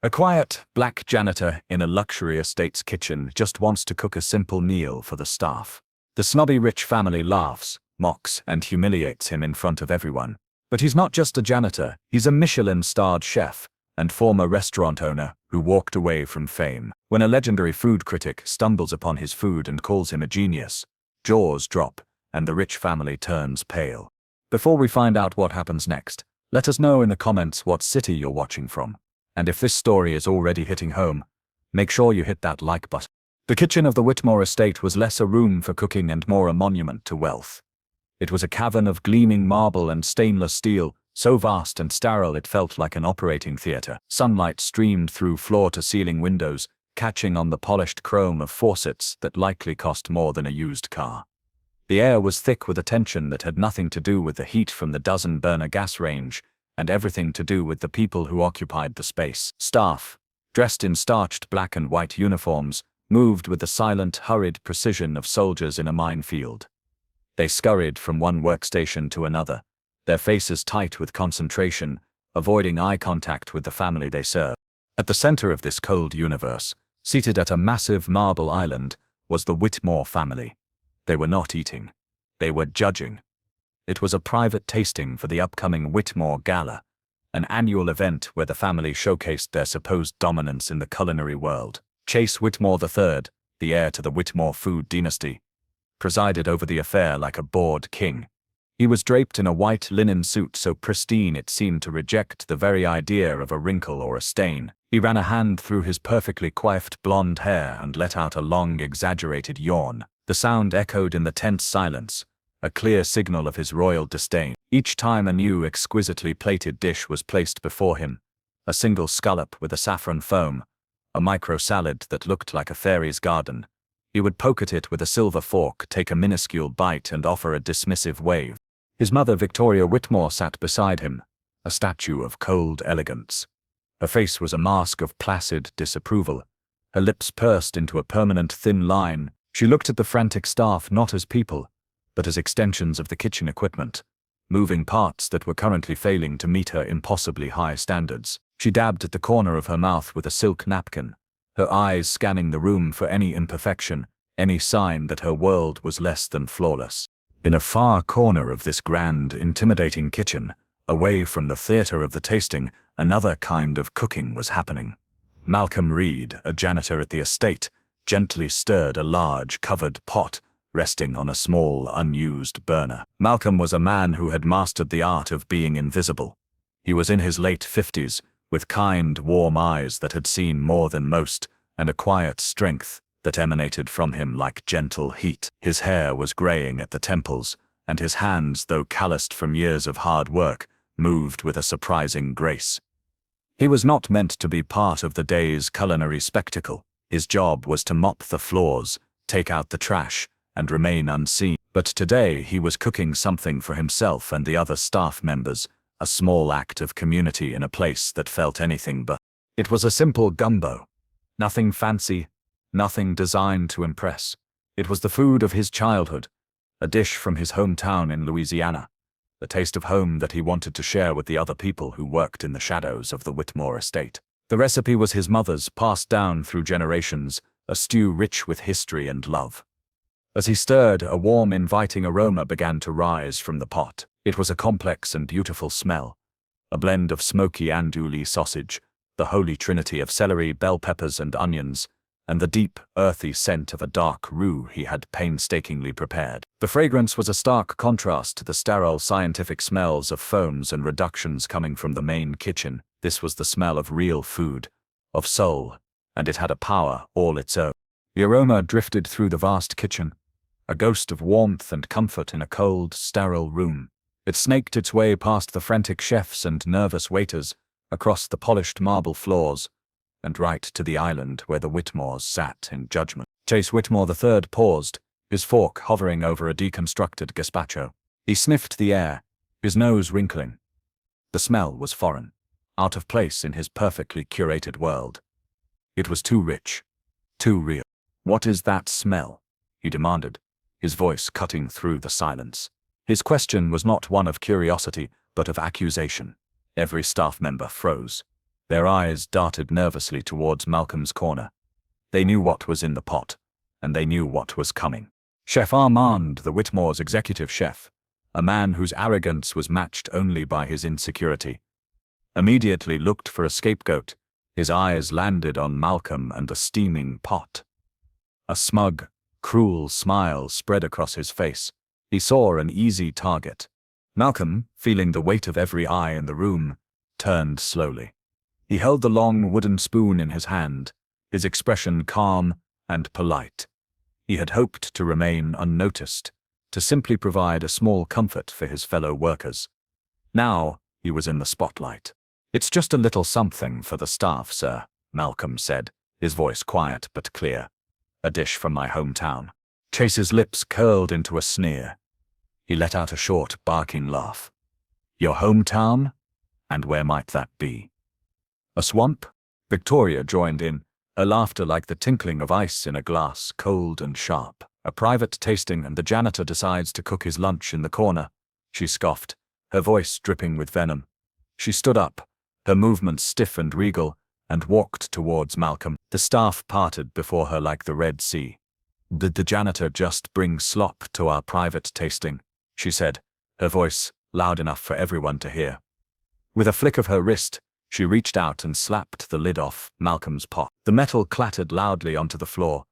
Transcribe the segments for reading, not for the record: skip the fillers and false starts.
A quiet, black janitor in a luxury estate's kitchen just wants to cook a simple meal for the staff. The snobby rich family laughs, mocks, and humiliates him in front of everyone. But he's not just a janitor, he's a Michelin-starred chef and former restaurant owner who walked away from fame. When a legendary food critic stumbles upon his food and calls him a genius, jaws drop, and the rich family turns pale. Before we find out what happens next, let us know in the comments what city you're watching from. And if this story is already hitting home, make sure you hit that like button. The kitchen of the Whitmore estate was less a room for cooking and more a monument to wealth. It was a cavern of gleaming marble and stainless steel, so vast and sterile it felt like an operating theater. Sunlight streamed through floor-to-ceiling windows, catching on the polished chrome of faucets that likely cost more than a used car. The air was thick with a tension that had nothing to do with the heat from the dozen-burner gas range, and everything to do with the people who occupied the space. Staff, dressed in starched black and white uniforms, moved with the silent, hurried precision of soldiers in a minefield. They scurried from one workstation to another, their faces tight with concentration, avoiding eye contact with the family they served. At the center of this cold universe, seated at a massive marble island, was the Whitmore family. They were not eating. They were judging. It was a private tasting for the upcoming Whitmore Gala, an annual event where the family showcased their supposed dominance in the culinary world. Chase Whitmore III, the heir to the Whitmore food dynasty, presided over the affair like a bored king. He was draped in a white linen suit so pristine it seemed to reject the very idea of a wrinkle or a stain. He ran a hand through his perfectly coiffed blonde hair and let out a long, exaggerated yawn. The sound echoed in the tense silence, a clear signal of his royal disdain. Each time a new, exquisitely plated dish was placed before him, a single scallop with a saffron foam, a micro salad that looked like a fairy's garden, he would poke at it with a silver fork, take a minuscule bite, and offer a dismissive wave. His mother, Victoria Whitmore, sat beside him, a statue of cold elegance. Her face was a mask of placid disapproval, her lips pursed into a permanent thin line. She looked at the frantic staff not as people, but as extensions of the kitchen equipment, moving parts that were currently failing to meet her impossibly high standards. She dabbed at the corner of her mouth with a silk napkin, her eyes scanning the room for any imperfection, any sign that her world was less than flawless. In a far corner of this grand, intimidating kitchen, away from the theater of the tasting, another kind of cooking was happening. Malcolm Reed, a janitor at the estate, gently stirred a large, covered pot, resting on a small, unused burner. Malcolm was a man who had mastered the art of being invisible. He was in his late 50s, with kind, warm eyes that had seen more than most, and a quiet strength that emanated from him like gentle heat. His hair was graying at the temples, and his hands, though calloused from years of hard work, moved with a surprising grace. He was not meant to be part of the day's culinary spectacle. His job was to mop the floors, take out the trash, and remain unseen. But today he was cooking something for himself and the other staff members, a small act of community in a place that felt anything but. It was a simple gumbo. Nothing fancy, nothing designed to impress. It was the food of his childhood, a dish from his hometown in Louisiana, the taste of home that he wanted to share with the other people who worked in the shadows of the Whitmore estate. The recipe was his mother's, passed down through generations, a stew rich with history and love. As he stirred, a warm, inviting aroma began to rise from the pot. It was a complex and beautiful smell, a blend of smoky andouille sausage, the holy trinity of celery, bell peppers, and onions, and the deep, earthy scent of a dark roux he had painstakingly prepared. The fragrance was a stark contrast to the sterile, scientific smells of foams and reductions coming from the main kitchen. This was the smell of real food, of soul, and it had a power all its own. The aroma drifted through the vast kitchen, a ghost of warmth and comfort in a cold, sterile room. It snaked its way past the frantic chefs and nervous waiters, across the polished marble floors, and right to the island where the Whitmores sat in judgment. Chase Whitmore III paused, his fork hovering over a deconstructed gazpacho. He sniffed the air, his nose wrinkling. The smell was foreign, out of place in his perfectly curated world. It was too rich, too real. "What is that smell?" he demanded, his voice cutting through the silence. His question was not one of curiosity, but of accusation. Every staff member froze. Their eyes darted nervously towards Malcolm's corner. They knew what was in the pot, and they knew what was coming. Chef Armand, the Whitmore's executive chef, a man whose arrogance was matched only by his insecurity, immediately looked for a scapegoat. His eyes landed on Malcolm and the steaming pot. A smug, cruel smile spread across his face. He saw an easy target. Malcolm, feeling the weight of every eye in the room, turned slowly. He held the long wooden spoon in his hand, his expression calm and polite. He had hoped to remain unnoticed, to simply provide a small comfort for his fellow workers. Now he was in the spotlight. "It's just a little something for the staff, sir," Malcolm said, his voice quiet but clear. "A dish from my hometown." Chase's lips curled into a sneer. He let out a short, barking laugh. "Your hometown? And where might that be?" "A swamp?" Victoria joined in, her laughter like the tinkling of ice in a glass, cold and sharp. "A private tasting and the janitor decides to cook his lunch in the corner," she scoffed, her voice dripping with venom. She stood up, her movements stiff and regal, and walked towards Malcolm. The staff parted before her like the Red Sea. "Did the janitor just bring slop to our private tasting?" she said, her voice loud enough for everyone to hear. With a flick of her wrist, she reached out and slapped the lid off Malcolm's pot. The metal clattered loudly onto the floor,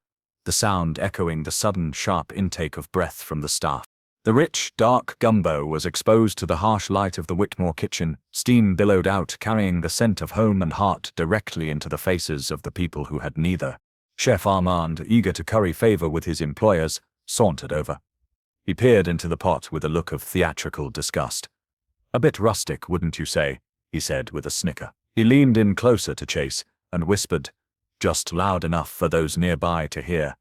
the sound echoing the sudden, sharp intake of breath from the staff. The rich, dark gumbo was exposed to the harsh light of the Whitmore kitchen. Steam billowed out, carrying the scent of home and heart directly into the faces of the people who had neither. Chef Armand, eager to curry favor with his employers, sauntered over. He peered into the pot with a look of theatrical disgust. "A bit rustic, wouldn't you say?" he said with a snicker. He leaned in closer to Chase and whispered, just loud enough for those nearby to hear,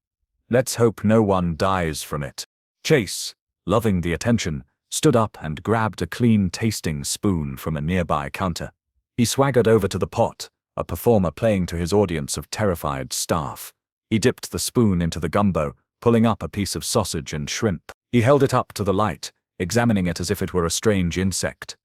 "Let's hope no one dies from it." Chase, loving the attention, stood up and grabbed a clean tasting spoon from a nearby counter. He swaggered over to the pot, a performer playing to his audience of terrified staff. He dipped the spoon into the gumbo, pulling up a piece of sausage and shrimp. He held it up to the light, examining it as if it were a strange insect.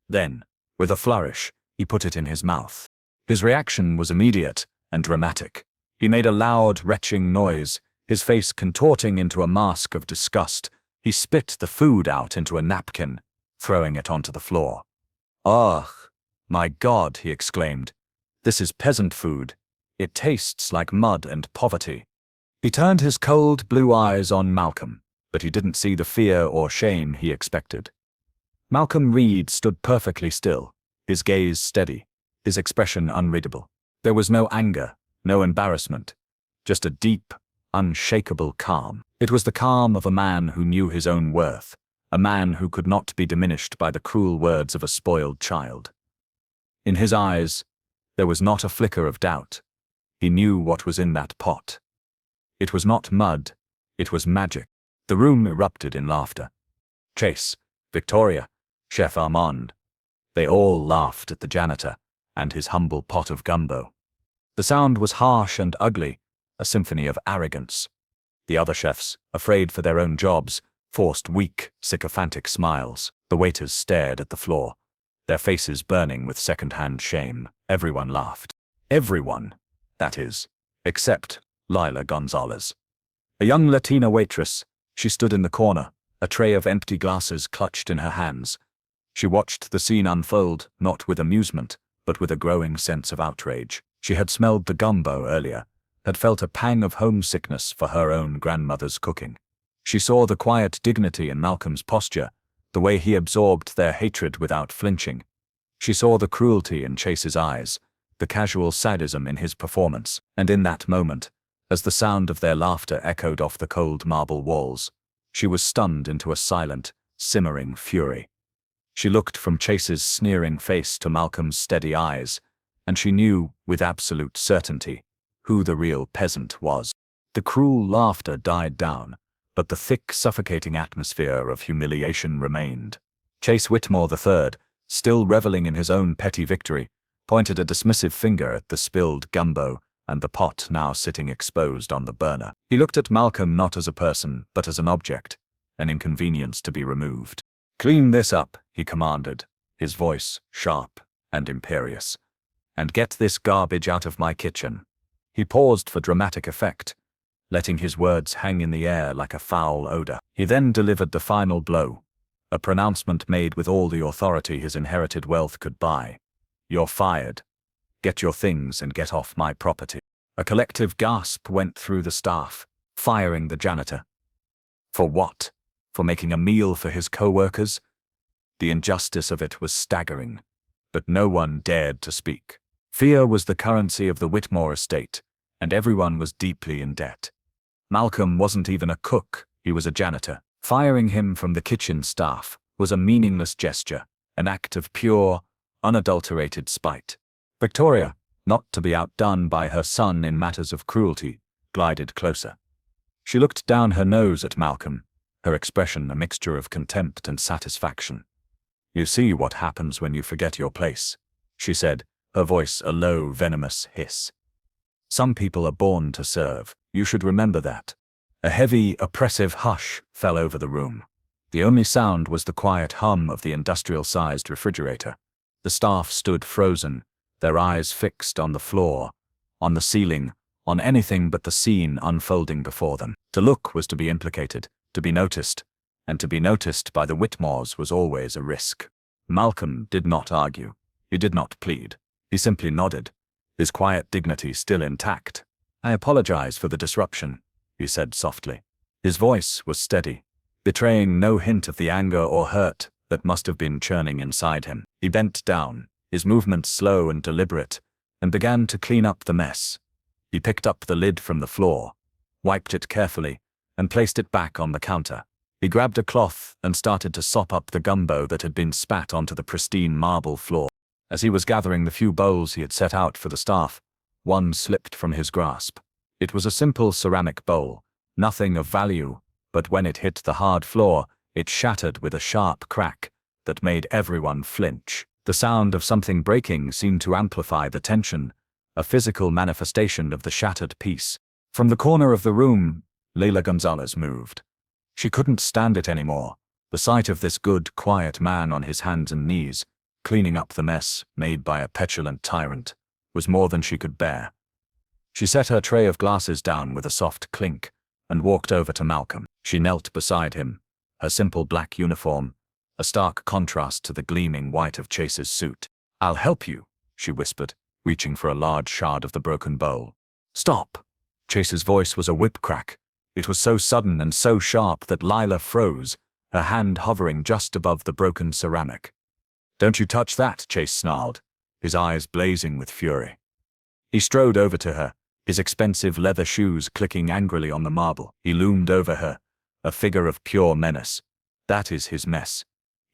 Then, with a flourish, he put it in his mouth. His reaction was immediate and dramatic. He made a loud, retching noise, his face contorting into a mask of disgust. He spit the food out into a napkin, throwing it onto the floor. "Ugh, my God," he exclaimed. "This is peasant food. It tastes like mud and poverty." He turned his cold blue eyes on Malcolm, but he didn't see the fear or shame he expected. Malcolm Reed stood perfectly still, his gaze steady, his expression unreadable. There was no anger, no embarrassment, just a deep, unshakable calm. It was the calm of a man who knew his own worth, a man who could not be diminished by the cruel words of a spoiled child. In his eyes, there was not a flicker of doubt. He knew what was in that pot. It was not mud, it was magic. The room erupted in laughter. Chase, Victoria, Chef Armand. They all laughed at the janitor and his humble pot of gumbo. The sound was harsh and ugly, a symphony of arrogance. The other chefs, afraid for their own jobs, forced weak, sycophantic smiles. The waiters stared at the floor, their faces burning with second-hand shame. Everyone laughed. Everyone, that is, except Lila Gonzalez. A young Latina waitress, she stood in the corner, a tray of empty glasses clutched in her hands. She watched the scene unfold, not with amusement, but with a growing sense of outrage. She had smelled the gumbo earlier, had felt a pang of homesickness for her own grandmother's cooking. She saw the quiet dignity in Malcolm's posture, the way he absorbed their hatred without flinching. She saw the cruelty in Chase's eyes, the casual sadism in his performance, and in that moment, as the sound of their laughter echoed off the cold marble walls, she was stunned into a silent, simmering fury. She looked from Chase's sneering face to Malcolm's steady eyes, and she knew, with absolute certainty, who the real peasant was. The cruel laughter died down, but the thick, suffocating atmosphere of humiliation remained. Chase Whitmore III, still reveling in his own petty victory, pointed a dismissive finger at the spilled gumbo and the pot now sitting exposed on the burner. He looked at Malcolm not as a person, but as an object, an inconvenience to be removed. "Clean this up," he commanded, his voice sharp and imperious. and get this garbage out of my kitchen." He paused for dramatic effect, letting his words hang in the air like a foul odor. He then delivered the final blow, a pronouncement made with all the authority his inherited wealth could buy. "You're fired. Get your things and get off my property." A collective gasp went through the staff. Firing the janitor. For what? For making a meal for his co-workers? The injustice of it was staggering, but no one dared to speak. Fear was the currency of the Whitmore estate, and everyone was deeply in debt. Malcolm wasn't even a cook, he was a janitor. Firing him from the kitchen staff was a meaningless gesture, an act of pure, unadulterated spite. Victoria, not to be outdone by her son in matters of cruelty, glided closer. She looked down her nose at Malcolm, her expression a mixture of contempt and satisfaction. "You see what happens when you forget your place," she said, her voice a low, venomous hiss. "Some people are born to serve. You should remember that." A heavy, oppressive hush fell over the room. The only sound was the quiet hum of the industrial-sized refrigerator. The staff stood frozen, their eyes fixed on the floor, on the ceiling, on anything but the scene unfolding before them. To look was to be implicated, to be noticed, and to be noticed by the Whitmores was always a risk. Malcolm did not argue. He did not plead. He simply nodded, his quiet dignity still intact. "I apologize for the disruption," he said softly. His voice was steady, betraying no hint of the anger or hurt that must have been churning inside him. He bent down, his movements slow and deliberate, and began to clean up the mess. He picked up the lid from the floor, wiped it carefully, and placed it back on the counter. He grabbed a cloth and started to sop up the gumbo that had been spat onto the pristine marble floor. As he was gathering the few bowls he had set out for the staff, one slipped from his grasp. It was a simple ceramic bowl, nothing of value, but when it hit the hard floor, it shattered with a sharp crack that made everyone flinch. The sound of something breaking seemed to amplify the tension, a physical manifestation of the shattered piece. From the corner of the room, Leila Gonzalez moved. She couldn't stand it anymore. The sight of this good, quiet man on his hands and knees, cleaning up the mess made by a petulant tyrant, was more than she could bear. She set her tray of glasses down with a soft clink and walked over to Malcolm. She knelt beside him, her simple black uniform, a stark contrast to the gleaming white of Chase's suit. "I'll help you," she whispered, reaching for a large shard of the broken bowl. "Stop!" Chase's voice was a whip crack. It was so sudden and so sharp that Lila froze, her hand hovering just above the broken ceramic. "Don't you touch that," Chase snarled, his eyes blazing with fury. He strode over to her, his expensive leather shoes clicking angrily on the marble. He loomed over her, a figure of pure menace. "That is his mess.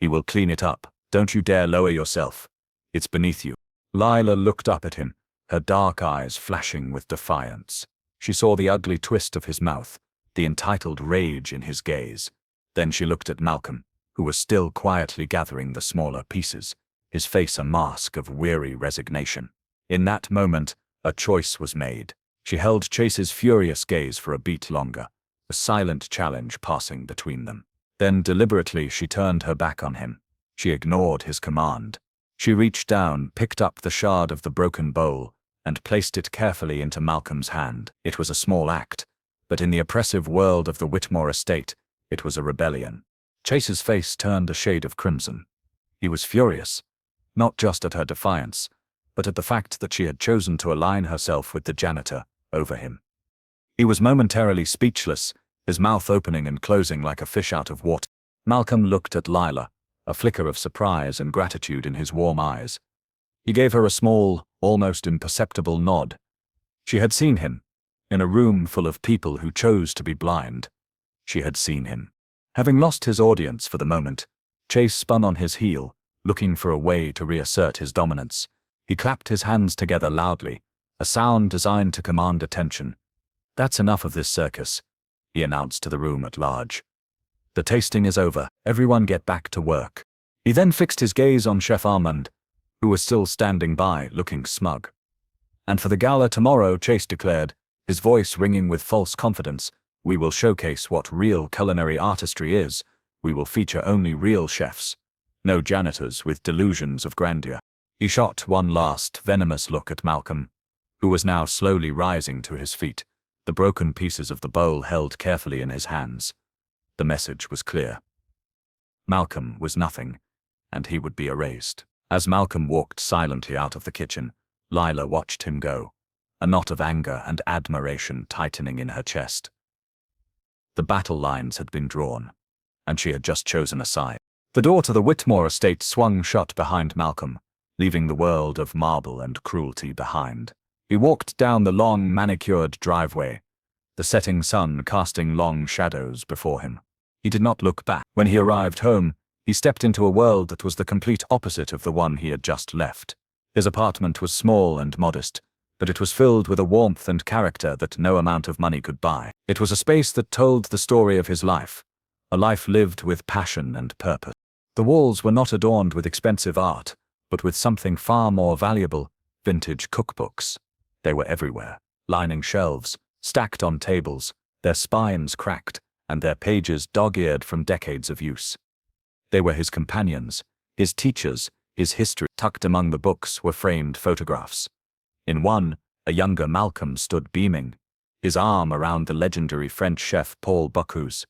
He will clean it up. Don't you dare lower yourself. It's beneath you." Lila looked up at him, her dark eyes flashing with defiance. She saw the ugly twist of his mouth, the entitled rage in his gaze. Then she looked at Malcolm, who was still quietly gathering the smaller pieces, his face a mask of weary resignation. In that moment, a choice was made. She held Chase's furious gaze for a beat longer, a silent challenge passing between them. Then deliberately she turned her back on him. She ignored his command. She reached down, picked up the shard of the broken bowl, and placed it carefully into Malcolm's hand. It was a small act, but in the oppressive world of the Whitmore estate, it was a rebellion. Chase's face turned a shade of crimson. He was furious, not just at her defiance, but at the fact that she had chosen to align herself with the janitor over him. He was momentarily speechless, his mouth opening and closing like a fish out of water. Malcolm looked at Lila, a flicker of surprise and gratitude in his warm eyes. He gave her a small, almost imperceptible nod. She had seen him. In a room full of people who chose to be blind, she had seen him. Having lost his audience for the moment, Chase spun on his heel, looking for a way to reassert his dominance. He clapped his hands together loudly, a sound designed to command attention. "That's enough of this circus," he announced to the room at large. "The tasting is over. Everyone get back to work." He then fixed his gaze on Chef Armand, who was still standing by, looking smug. "And for the gala tomorrow," Chase declared, his voice ringing with false confidence, "we will showcase what real culinary artistry is. We will feature only real chefs. No janitors with delusions of grandeur." He shot one last venomous look at Malcolm, who was now slowly rising to his feet, the broken pieces of the bowl held carefully in his hands. The message was clear. Malcolm was nothing, and he would be erased. As Malcolm walked silently out of the kitchen, Lila watched him go, a knot of anger and admiration tightening in her chest. The battle lines had been drawn, and she had just chosen a side. The door to the Whitmore estate swung shut behind Malcolm, leaving the world of marble and cruelty behind. He walked down the long, manicured driveway, the setting sun casting long shadows before him. He did not look back. When he arrived home, he stepped into a world that was the complete opposite of the one he had just left. His apartment was small and modest, but it was filled with a warmth and character that no amount of money could buy. It was a space that told the story of his life, a life lived with passion and purpose. The walls were not adorned with expensive art, but with something far more valuable: vintage cookbooks. They were everywhere, lining shelves, stacked on tables, their spines cracked, and their pages dog-eared from decades of use. They were his companions, his teachers, his history. Tucked among the books were framed photographs. In one, a younger Malcolm stood beaming, his arm around the legendary French chef Paul Bocuse.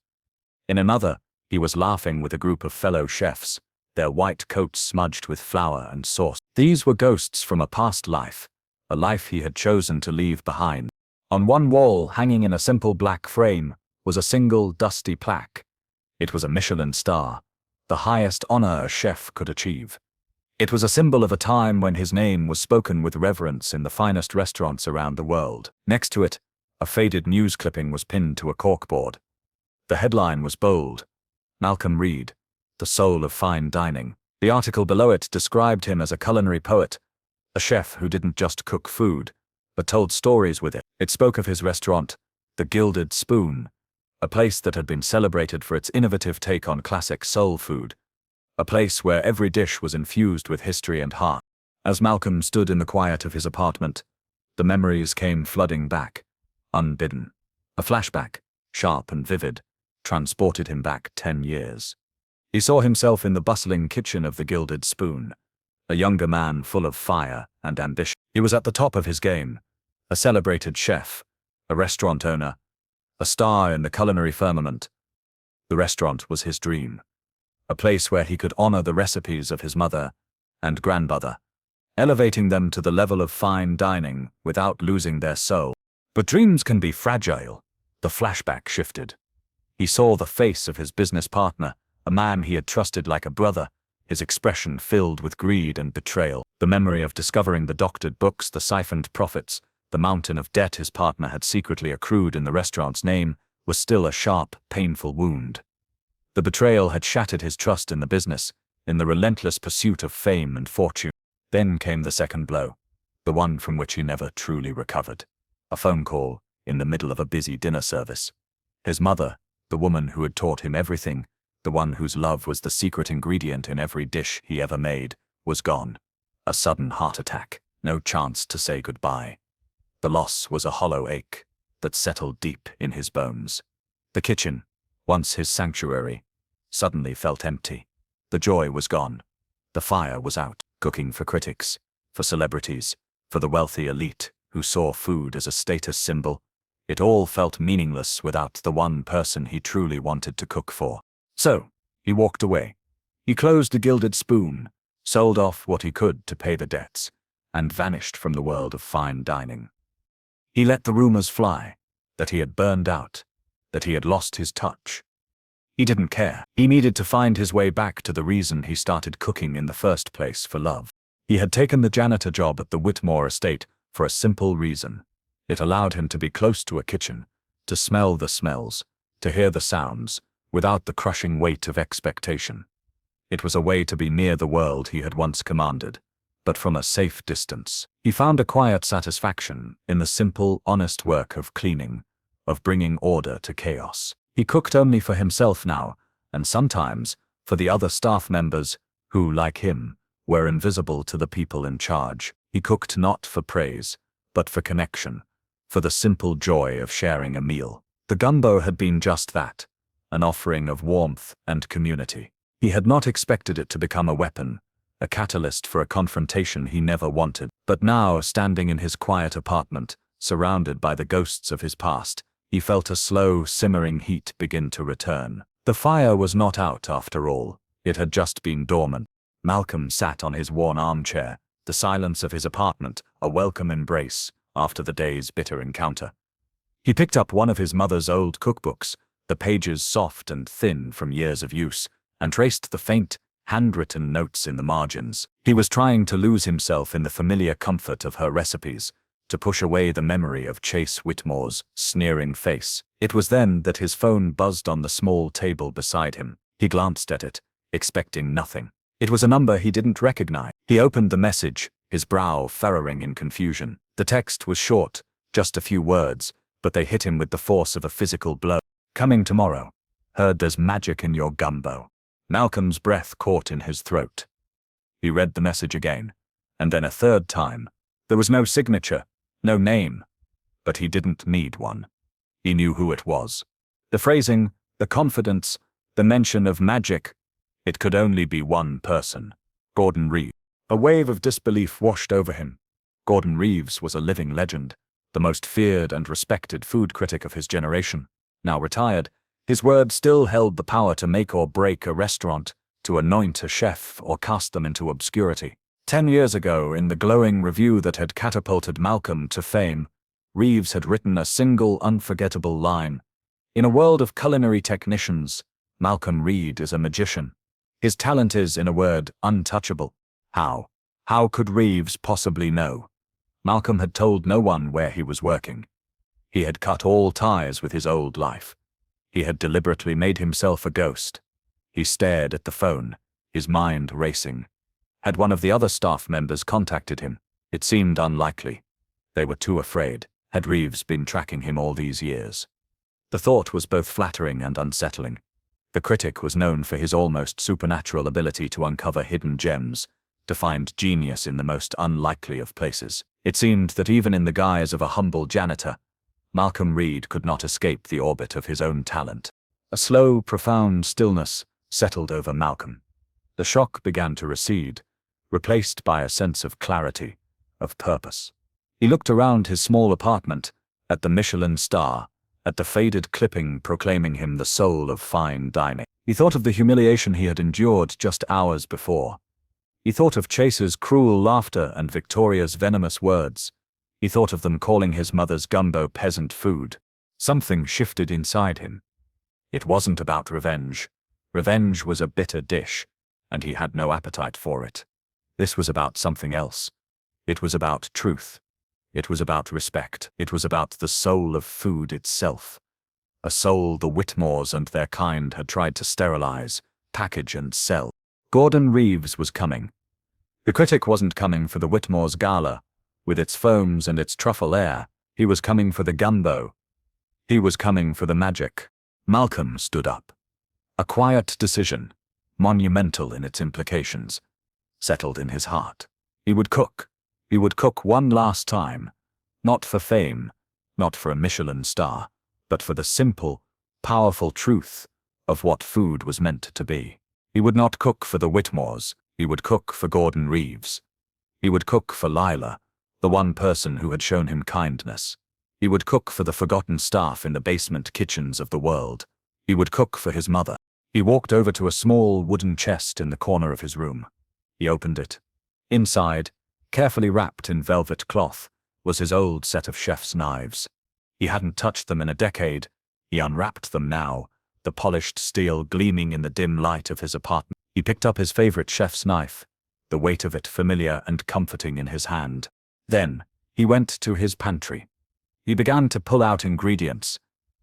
In another, he was laughing with a group of fellow chefs, their white coats smudged with flour and sauce. These were ghosts from a past life, a life he had chosen to leave behind. On one wall, hanging in a simple black frame, was a single dusty plaque. It was a Michelin star, the highest honor a chef could achieve. It was a symbol of a time when his name was spoken with reverence in the finest restaurants around the world. Next to it, a faded news clipping was pinned to a corkboard. The headline was bold: Malcolm Reed, the soul of fine dining. The article below it described him as a culinary poet, a chef who didn't just cook food, but told stories with it. It spoke of his restaurant, the Gilded Spoon, a place that had been celebrated for its innovative take on classic soul food, a place where every dish was infused with history and heart. As Malcolm stood in the quiet of his apartment, the memories came flooding back, unbidden. A flashback, sharp and vivid, transported him back 10 years. He saw himself in the bustling kitchen of the Gilded Spoon, a younger man full of fire and ambition. He was at the top of his game, a celebrated chef, a restaurant owner, a star in the culinary firmament. The restaurant was his dream, a place where he could honor the recipes of his mother and grandmother, elevating them to the level of fine dining without losing their soul. But dreams can be fragile. The flashback shifted. He saw the face of his business partner, a man he had trusted like a brother, his expression filled with greed and betrayal. The memory of discovering the doctored books, the siphoned profits, the mountain of debt his partner had secretly accrued in the restaurant's name was still a sharp, painful wound. The betrayal had shattered his trust in the business, in the relentless pursuit of fame and fortune. Then came the second blow, the one from which he never truly recovered. A phone call in the middle of a busy dinner service. His mother, the woman who had taught him everything, the one whose love was the secret ingredient in every dish he ever made, was gone. A sudden heart attack, no chance to say goodbye. The loss was a hollow ache that settled deep in his bones. The kitchen, once his sanctuary, suddenly felt empty. The joy was gone. The fire was out, cooking for critics, for celebrities, for the wealthy elite who saw food as a status symbol. It all felt meaningless without the one person he truly wanted to cook for. So, he walked away. He closed the Gilded Spoon, sold off what he could to pay the debts, and vanished from the world of fine dining. He let the rumors fly, that he had burned out, that he had lost his touch. He didn't care. He needed to find his way back to the reason he started cooking in the first place: for love. He had taken the janitor job at the Whitmore estate for a simple reason. It allowed him to be close to a kitchen, to smell the smells, to hear the sounds, without the crushing weight of expectation. It was a way to be near the world he had once commanded, but from a safe distance. He found a quiet satisfaction in the simple, honest work of cleaning, of bringing order to chaos. He cooked only for himself now, and sometimes for the other staff members who, like him, were invisible to the people in charge. He cooked not for praise, but for connection, for the simple joy of sharing a meal. The gumbo had been just that, an offering of warmth and community. He had not expected it to become a weapon, a catalyst for a confrontation he never wanted. But now, standing in his quiet apartment, surrounded by the ghosts of his past, he felt a slow, simmering heat begin to return. The fire was not out after all. It had just been dormant. Malcolm sat on his worn armchair, the silence of his apartment a welcome embrace after the day's bitter encounter. He picked up one of his mother's old cookbooks, the pages soft and thin from years of use, and traced the faint, handwritten notes in the margins. He was trying to lose himself in the familiar comfort of her recipes, to push away the memory of Chase Whitmore's sneering face. It was then that his phone buzzed on the small table beside him. He glanced at it, expecting nothing. It was a number he didn't recognize. He opened the message, his brow furrowing in confusion. The text was short, just a few words, but they hit him with the force of a physical blow. "Coming tomorrow. Heard there's magic in your gumbo." Malcolm's breath caught in his throat. He read the message again, and then a third time. There was no signature, no name, but he didn't need one. He knew who it was. The phrasing, the confidence, the mention of magic. It could only be one person. Gordon Reeves. A wave of disbelief washed over him. Gordon Reeves was a living legend, the most feared and respected food critic of his generation. Now retired, his word still held the power to make or break a restaurant, to anoint a chef or cast them into obscurity. 10 years ago, in the glowing review that had catapulted Malcolm to fame, Reeves had written a single unforgettable line. "In a world of culinary technicians, Malcolm Reed is a magician. His talent is, in a word, untouchable." How? How could Reeves possibly know? Malcolm had told no one where he was working. He had cut all ties with his old life. He had deliberately made himself a ghost. He stared at the phone, his mind racing. Had one of the other staff members contacted him? It seemed unlikely. They were too afraid. Had Reeves been tracking him all these years? The thought was both flattering and unsettling. The Critic was known for his almost supernatural ability to uncover hidden gems, to find genius in the most unlikely of places. It seemed that even in the guise of a humble janitor, Malcolm Reed could not escape the orbit of his own talent. A slow, profound stillness settled over Malcolm. The shock began to recede, replaced by a sense of clarity, of purpose. He looked around his small apartment, at the Michelin star, at the faded clipping proclaiming him the soul of fine dining. He thought of the humiliation he had endured just hours before. He thought of Chase's cruel laughter and Victoria's venomous words. He thought of them calling his mother's gumbo peasant food. Something shifted inside him. It wasn't about revenge. Revenge was a bitter dish, and he had no appetite for it. This was about something else. It was about truth. It was about respect. It was about the soul of food itself. A soul the Whitmores and their kind had tried to sterilize, package and sell. Gordon Reeves was coming. The Critic wasn't coming for the Whitmore's gala, with its foams and its truffle air. He was coming for the gumbo. He was coming for the magic. Malcolm stood up. A quiet decision, monumental in its implications, settled in his heart. He would cook. He would cook one last time, not for fame, not for a Michelin star, but for the simple, powerful truth of what food was meant to be. He would not cook for the Whitmores. He would cook for Gordon Reeves. He would cook for Lila, the one person who had shown him kindness. He would cook for the forgotten staff in the basement kitchens of the world. He would cook for his mother. He walked over to a small wooden chest in the corner of his room. He opened it. Inside, carefully wrapped in velvet cloth, was his old set of chef's knives. He hadn't touched them in a decade. He unwrapped them now, the polished steel gleaming in the dim light of his apartment. He picked up his favorite chef's knife, the weight of it familiar and comforting in his hand. Then, he went to his pantry. He began to pull out ingredients,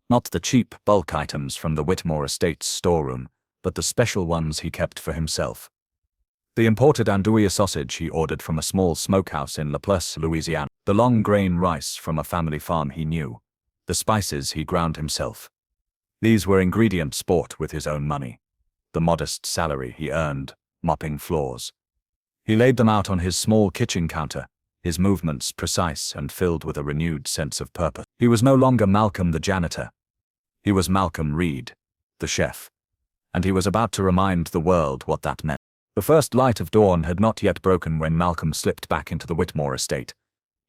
not the cheap bulk items from the Whitmore estate's storeroom, but the special ones he kept for himself. The imported andouille sausage he ordered from a small smokehouse in La Place, Louisiana. The long grain rice from a family farm he knew. The spices he ground himself. These were ingredients bought with his own money. The modest salary he earned, mopping floors. He laid them out on his small kitchen counter, his movements precise and filled with a renewed sense of purpose. He was no longer Malcolm the janitor. He was Malcolm Reed, the chef. And he was about to remind the world what that meant. The first light of dawn had not yet broken when Malcolm slipped back into the Whitmore estate.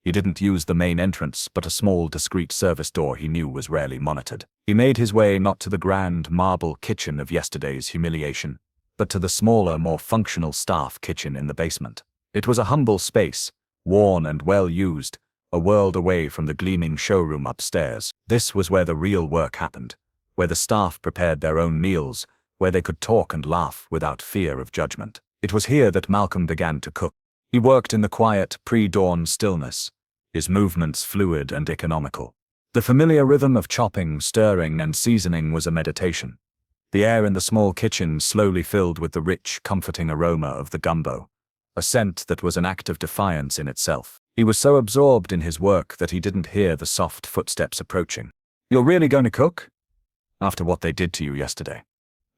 He didn't use the main entrance, but a small, discreet service door he knew was rarely monitored. He made his way not to the grand marble kitchen of yesterday's humiliation, but to the smaller, more functional staff kitchen in the basement. It was a humble space, worn and well used, a world away from the gleaming showroom upstairs. This was where the real work happened, where the staff prepared their own meals, where they could talk and laugh without fear of judgment. It was here that Malcolm began to cook. He worked in the quiet, pre-dawn stillness, his movements fluid and economical. The familiar rhythm of chopping, stirring, and seasoning was a meditation. The air in the small kitchen slowly filled with the rich, comforting aroma of the gumbo, a scent that was an act of defiance in itself. He was so absorbed in his work that he didn't hear the soft footsteps approaching. "You're really going to cook? After what they did to you yesterday?"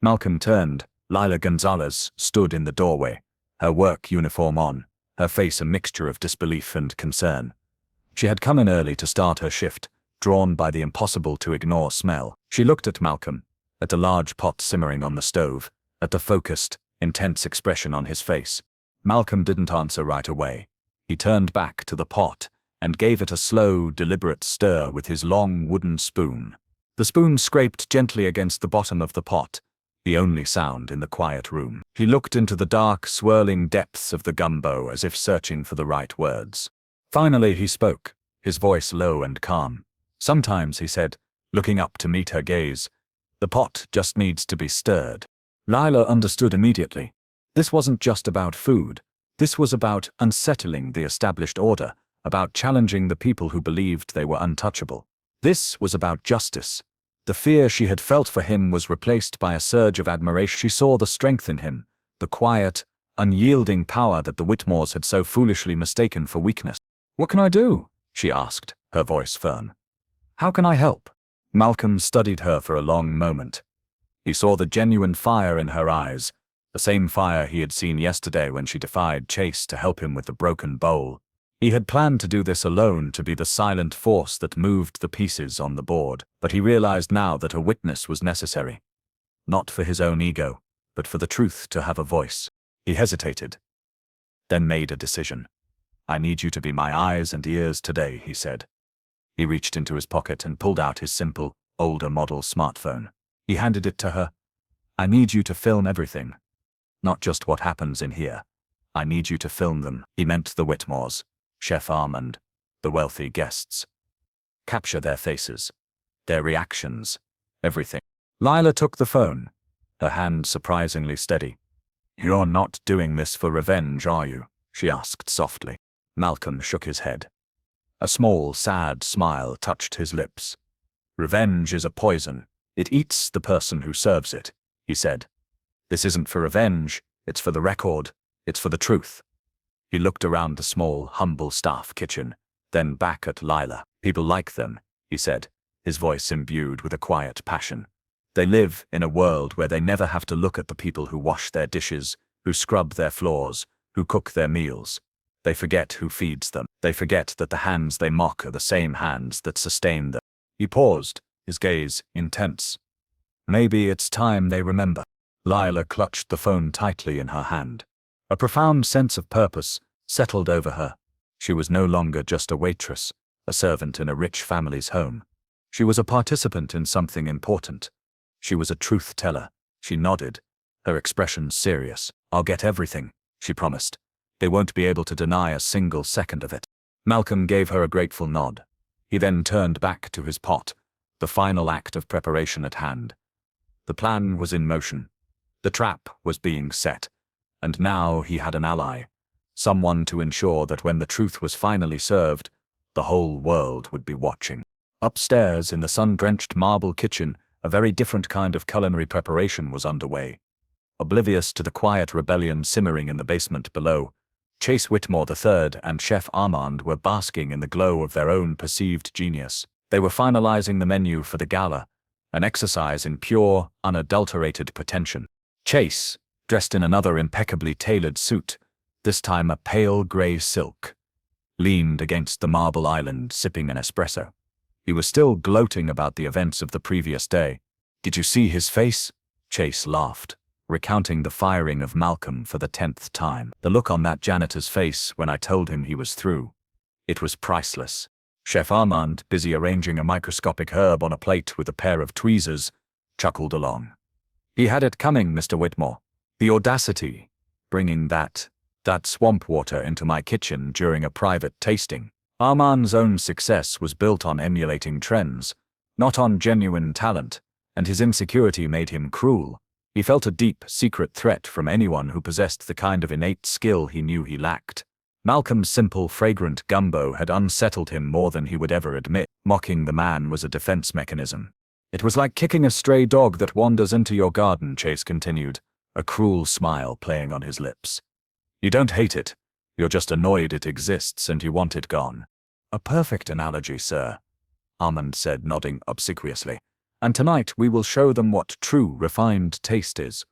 Malcolm turned. Lila Gonzalez stood in the doorway, her work uniform on, her face a mixture of disbelief and concern. She had come in early to start her shift, drawn by the impossible-to-ignore smell. She looked at Malcolm, at the large pot simmering on the stove, at the focused, intense expression on his face. Malcolm didn't answer right away. He turned back to the pot and gave it a slow, deliberate stir with his long wooden spoon. The spoon scraped gently against the bottom of the pot, the only sound in the quiet room. He looked into the dark, swirling depths of the gumbo as if searching for the right words. Finally he spoke, his voice low and calm. "Sometimes," he said, looking up to meet her gaze, "the pot just needs to be stirred." Lila understood immediately. This wasn't just about food. This was about unsettling the established order, about challenging the people who believed they were untouchable. This was about justice. The fear she had felt for him was replaced by a surge of admiration. She saw the strength in him, the quiet, unyielding power that the Whitmores had so foolishly mistaken for weakness. "What can I do?" she asked, her voice firm. "How can I help?" Malcolm studied her for a long moment. He saw the genuine fire in her eyes, the same fire he had seen yesterday when she defied Chase to help him with the broken bowl. He had planned to do this alone, to be the silent force that moved the pieces on the board, but he realized now that a witness was necessary. Not for his own ego, but for the truth to have a voice. He hesitated, then made a decision. "I need you to be my eyes and ears today," he said. He reached into his pocket and pulled out his simple, older model smartphone. He handed it to her. "I need you to film everything. Not just what happens in here. I need you to film them." He meant the Whitmores, Chef Armand, the wealthy guests. Capture their faces, their reactions, everything. Lila took the phone, her hand surprisingly steady. "You're not doing this for revenge, are you?" she asked softly. Malcolm shook his head. A small, sad smile touched his lips. "Revenge is a poison. It eats the person who serves it," he said. "This isn't for revenge, it's for the record, it's for the truth." He looked around the small, humble staff kitchen, then back at Lila. "People like them," he said, his voice imbued with a quiet passion. "They live in a world where they never have to look at the people who wash their dishes, who scrub their floors, who cook their meals. They forget who feeds them. They forget that the hands they mock are the same hands that sustain them." He paused, his gaze intense. "Maybe it's time they remember." Lila clutched the phone tightly in her hand. A profound sense of purpose settled over her. She was no longer just a waitress, a servant in a rich family's home. She was a participant in something important. She was a truth teller. She nodded, her expression serious. "I'll get everything," she promised. "They won't be able to deny a single second of it." Malcolm gave her a grateful nod. He then turned back to his pot, the final act of preparation at hand. The plan was in motion. The trap was being set. And now he had an ally, someone to ensure that when the truth was finally served, the whole world would be watching. Upstairs in the sun-drenched marble kitchen, a very different kind of culinary preparation was underway. Oblivious to the quiet rebellion simmering in the basement below, Chase Whitmore III and Chef Armand were basking in the glow of their own perceived genius. They were finalizing the menu for the gala, an exercise in pure, unadulterated pretension. Chase, dressed in another impeccably tailored suit, this time a pale gray silk, leaned against the marble island sipping an espresso. He was still gloating about the events of the previous day. "Did you see his face?" Chase laughed. recounting the firing of Malcolm for the 10th time. The look on that janitor's face when I told him he was through. It was priceless. Chef Armand, busy arranging a microscopic herb on a plate with a pair of tweezers, chuckled along. He had it coming, Mr. Whitmore. The audacity, bringing that swamp water into my kitchen during a private tasting. Armand's own success was built on emulating trends, not on genuine talent, and his insecurity made him cruel. He felt a deep, secret threat from anyone who possessed the kind of innate skill he knew he lacked. Malcolm's simple, fragrant gumbo had unsettled him more than he would ever admit. Mocking the man was a defense mechanism. It was like kicking a stray dog that wanders into your garden, Chase continued, a cruel smile playing on his lips. You don't hate it. You're just annoyed it exists and you want it gone. A perfect analogy, sir, Armand said, nodding obsequiously. And tonight we will show them what true, refined taste is.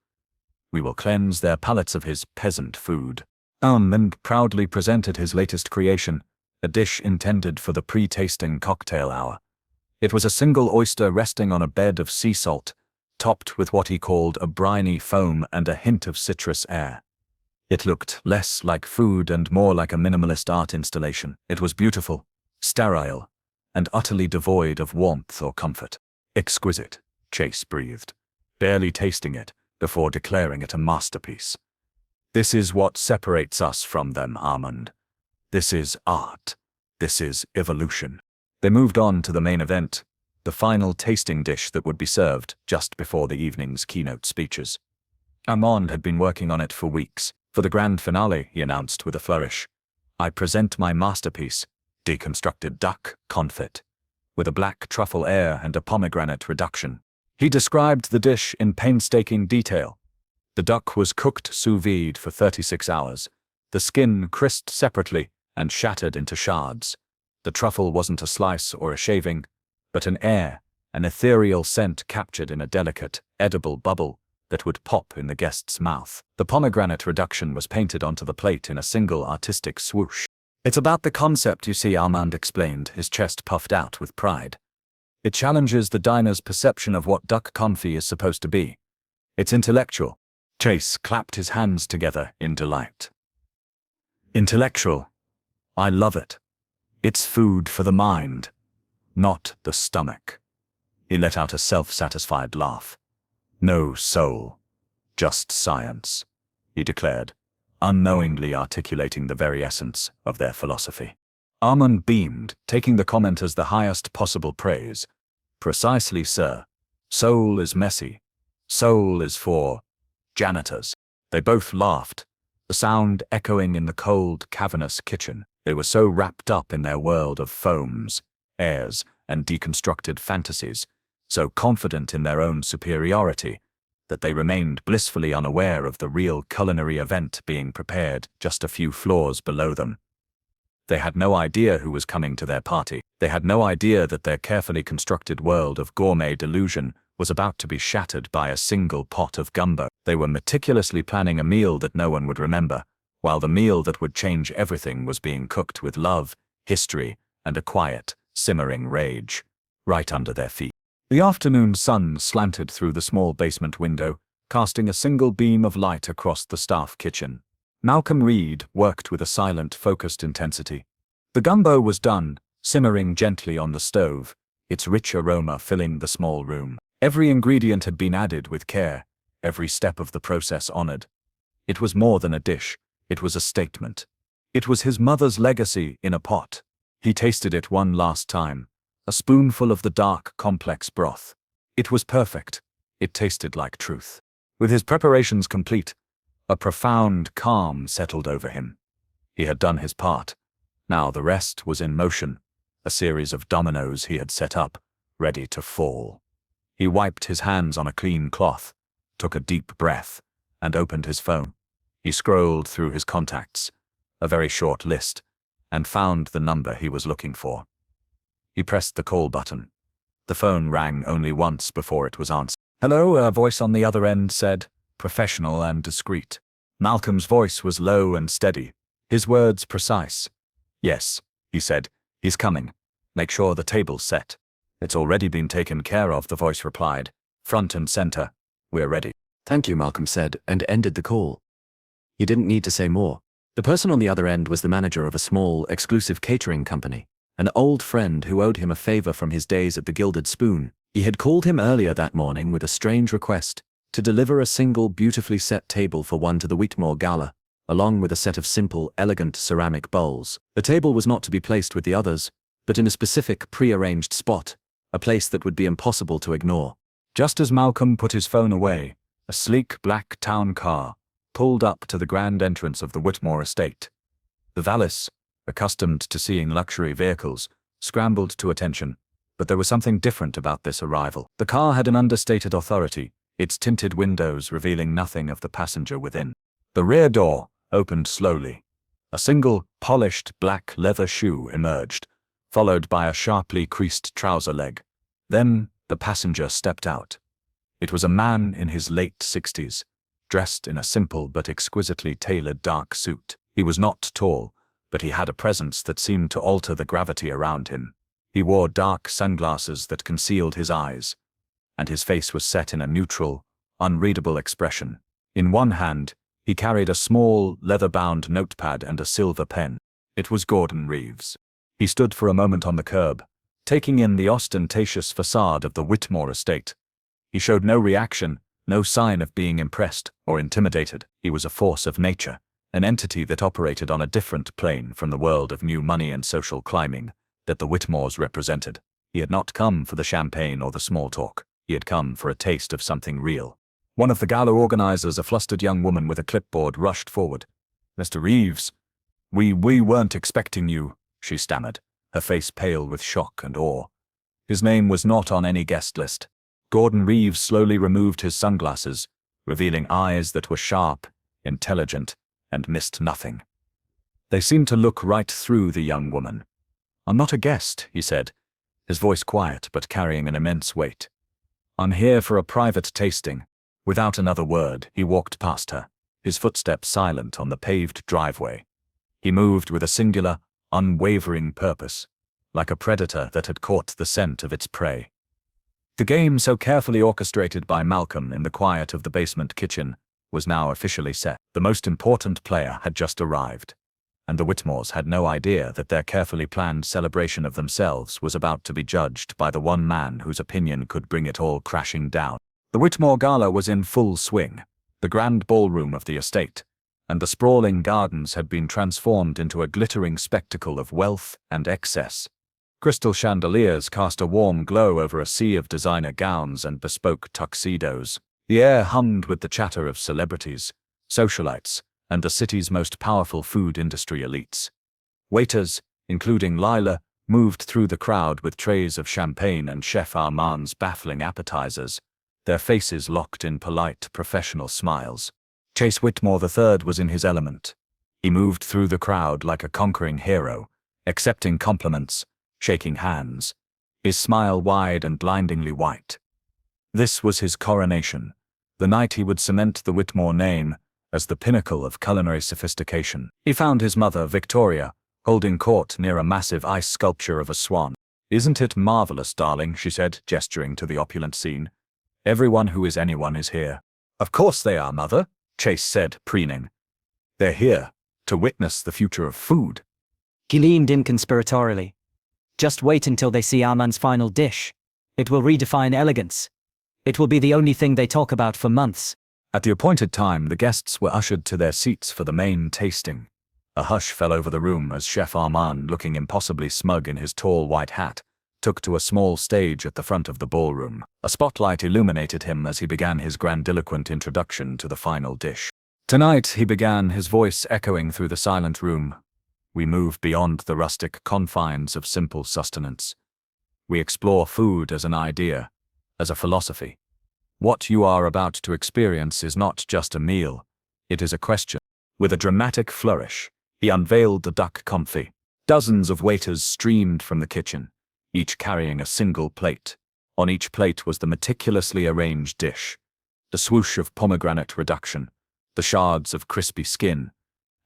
We will cleanse their palates of his peasant food. Armand proudly presented his latest creation, a dish intended for the pre-tasting cocktail hour. It was a single oyster resting on a bed of sea salt, topped with what he called a briny foam and a hint of citrus air. It looked less like food and more like a minimalist art installation. It was beautiful, sterile, and utterly devoid of warmth or comfort. Exquisite, Chase breathed, barely tasting it before declaring it a masterpiece. This is what separates us from them, Armand. This is art. This is evolution. They moved on to the main event, the final tasting dish that would be served just before the evening's keynote speeches. Armand had been working on it for weeks. For the grand finale, he announced with a flourish, I present my masterpiece, deconstructed duck confit, with a black truffle air and a pomegranate reduction. He described the dish in painstaking detail. The duck was cooked sous vide for 36 hours, the skin crisped separately and shattered into shards. The truffle wasn't a slice or a shaving, but an air, an ethereal scent captured in a delicate, edible bubble that would pop in the guest's mouth. The pomegranate reduction was painted onto the plate in a single artistic swoosh. It's about the concept, you see, Armand explained, his chest puffed out with pride. It challenges the diner's perception of what duck confit is supposed to be. It's intellectual. Chase clapped his hands together in delight. Intellectual. I love it. It's food for the mind, not the stomach. He let out a self-satisfied laugh. No soul, just science, he declared, unknowingly articulating the very essence of their philosophy. Armand beamed, taking the comment as the highest possible praise. Precisely, sir. Soul is messy. Soul is for janitors. They both laughed, the sound echoing in the cold, cavernous kitchen. They were so wrapped up in their world of foams, airs, and deconstructed fantasies, so confident in their own superiority, that they remained blissfully unaware of the real culinary event being prepared just a few floors below them. They had no idea who was coming to their party. They had no idea that their carefully constructed world of gourmet delusion was about to be shattered by a single pot of gumbo. They were meticulously planning a meal that no one would remember, while the meal that would change everything was being cooked with love, history, and a quiet, simmering rage, right under their feet. The afternoon sun slanted through the small basement window, casting a single beam of light across the staff kitchen. Malcolm Reed worked with a silent, focused intensity. The gumbo was done, simmering gently on the stove, its rich aroma filling the small room. Every ingredient had been added with care, every step of the process honored. It was more than a dish, it was a statement. It was his mother's legacy in a pot. He tasted it one last time, a spoonful of the dark, complex broth. It was perfect. It tasted like truth. With his preparations complete, a profound calm settled over him. He had done his part. Now the rest was in motion, a series of dominoes he had set up, ready to fall. He wiped his hands on a clean cloth, took a deep breath, and opened his phone. He scrolled through his contacts, a very short list, and found the number he was looking for. He pressed the call button. The phone rang only once before it was answered. Hello, a voice on the other end said, professional and discreet. Malcolm's voice was low and steady, his words precise. Yes, he said, he's coming. Make sure the table's set. It's already been taken care of, the voice replied. Front and center. We're ready. "Thank you," Malcolm said, and ended the call. He didn't need to say more. The person on the other end was the manager of a small, exclusive catering company, an old friend who owed him a favor from his days at the Gilded Spoon. He had called him earlier that morning with a strange request to deliver a single beautifully set table for one to the Whitmore Gala, along with a set of simple, elegant ceramic bowls. The table was not to be placed with the others, but in a specific pre-arranged spot, a place that would be impossible to ignore. Just as Malcolm put his phone away, a sleek black town car pulled up to the grand entrance of the Whitmore estate. The valet, accustomed to seeing luxury vehicles, scrambled to attention, but there was something different about this arrival. The car had an understated authority, its tinted windows revealing nothing of the passenger within. The rear door opened slowly. A single, polished black leather shoe emerged, followed by a sharply creased trouser leg. Then the passenger stepped out. It was a man in his late 60s, dressed in a simple but exquisitely tailored dark suit. He was not tall, but he had a presence that seemed to alter the gravity around him. He wore dark sunglasses that concealed his eyes, and his face was set in a neutral, unreadable expression. In one hand, he carried a small, leather-bound notepad and a silver pen. It was Gordon Reeves. He stood for a moment on the curb, taking in the ostentatious facade of the Whitmore estate. He showed no reaction, no sign of being impressed or intimidated. He was a force of nature, an entity that operated on a different plane from the world of new money and social climbing that the Whitmores represented. He had not come for the champagne or the small talk. He had come for a taste of something real. One of the gala organizers, a flustered young woman with a clipboard, rushed forward. "Mr. Reeves, we weren't expecting you," she stammered, her face pale with shock and awe. His name was not on any guest list. Gordon Reeves slowly removed his sunglasses, revealing eyes that were sharp, intelligent, and missed nothing. They seemed to look right through the young woman. "I'm not a guest," he said, his voice quiet but carrying an immense weight. "I'm here for a private tasting." Without another word, he walked past her, his footsteps silent on the paved driveway. He moved with a singular, unwavering purpose, like a predator that had caught the scent of its prey. The game so carefully orchestrated by Malcolm in the quiet of the basement kitchen was now officially set. The most important player had just arrived, and the Whitmores had no idea that their carefully planned celebration of themselves was about to be judged by the one man whose opinion could bring it all crashing down. The Whitmore Gala was in full swing, the grand ballroom of the estate, and the sprawling gardens had been transformed into a glittering spectacle of wealth and excess. Crystal chandeliers cast a warm glow over a sea of designer gowns and bespoke tuxedos. The air hummed with the chatter of celebrities, socialites, and the city's most powerful food industry elites. Waiters, including Lila, moved through the crowd with trays of champagne and Chef Armand's baffling appetizers, their faces locked in polite, professional smiles. Chase Whitmore III was in his element. He moved through the crowd like a conquering hero, accepting compliments, shaking hands, his smile wide and blindingly white. This was his coronation, the night he would cement the Whitmore name as the pinnacle of culinary sophistication. He found his mother, Victoria, holding court near a massive ice sculpture of a swan. "Isn't it marvelous, darling?" she said, gesturing to the opulent scene. "Everyone who is anyone is here." "Of course they are, Mother," Chase said, preening. "They're here to witness the future of food." He leaned in conspiratorially. "Just wait until they see Armand's final dish. It will redefine elegance. It will be the only thing they talk about for months." At the appointed time, the guests were ushered to their seats for the main tasting. A hush fell over the room as Chef Armand, looking impossibly smug in his tall white hat, took to a small stage at the front of the ballroom. A spotlight illuminated him as he began his grandiloquent introduction to the final dish. "Tonight," he began, his voice echoing through the silent room, "we move beyond the rustic confines of simple sustenance. We explore food as an idea, as a philosophy. What you are about to experience is not just a meal, it is a question." With a dramatic flourish, he unveiled the duck confit. Dozens of waiters streamed from the kitchen, each carrying a single plate. On each plate was the meticulously arranged dish, the swoosh of pomegranate reduction, the shards of crispy skin,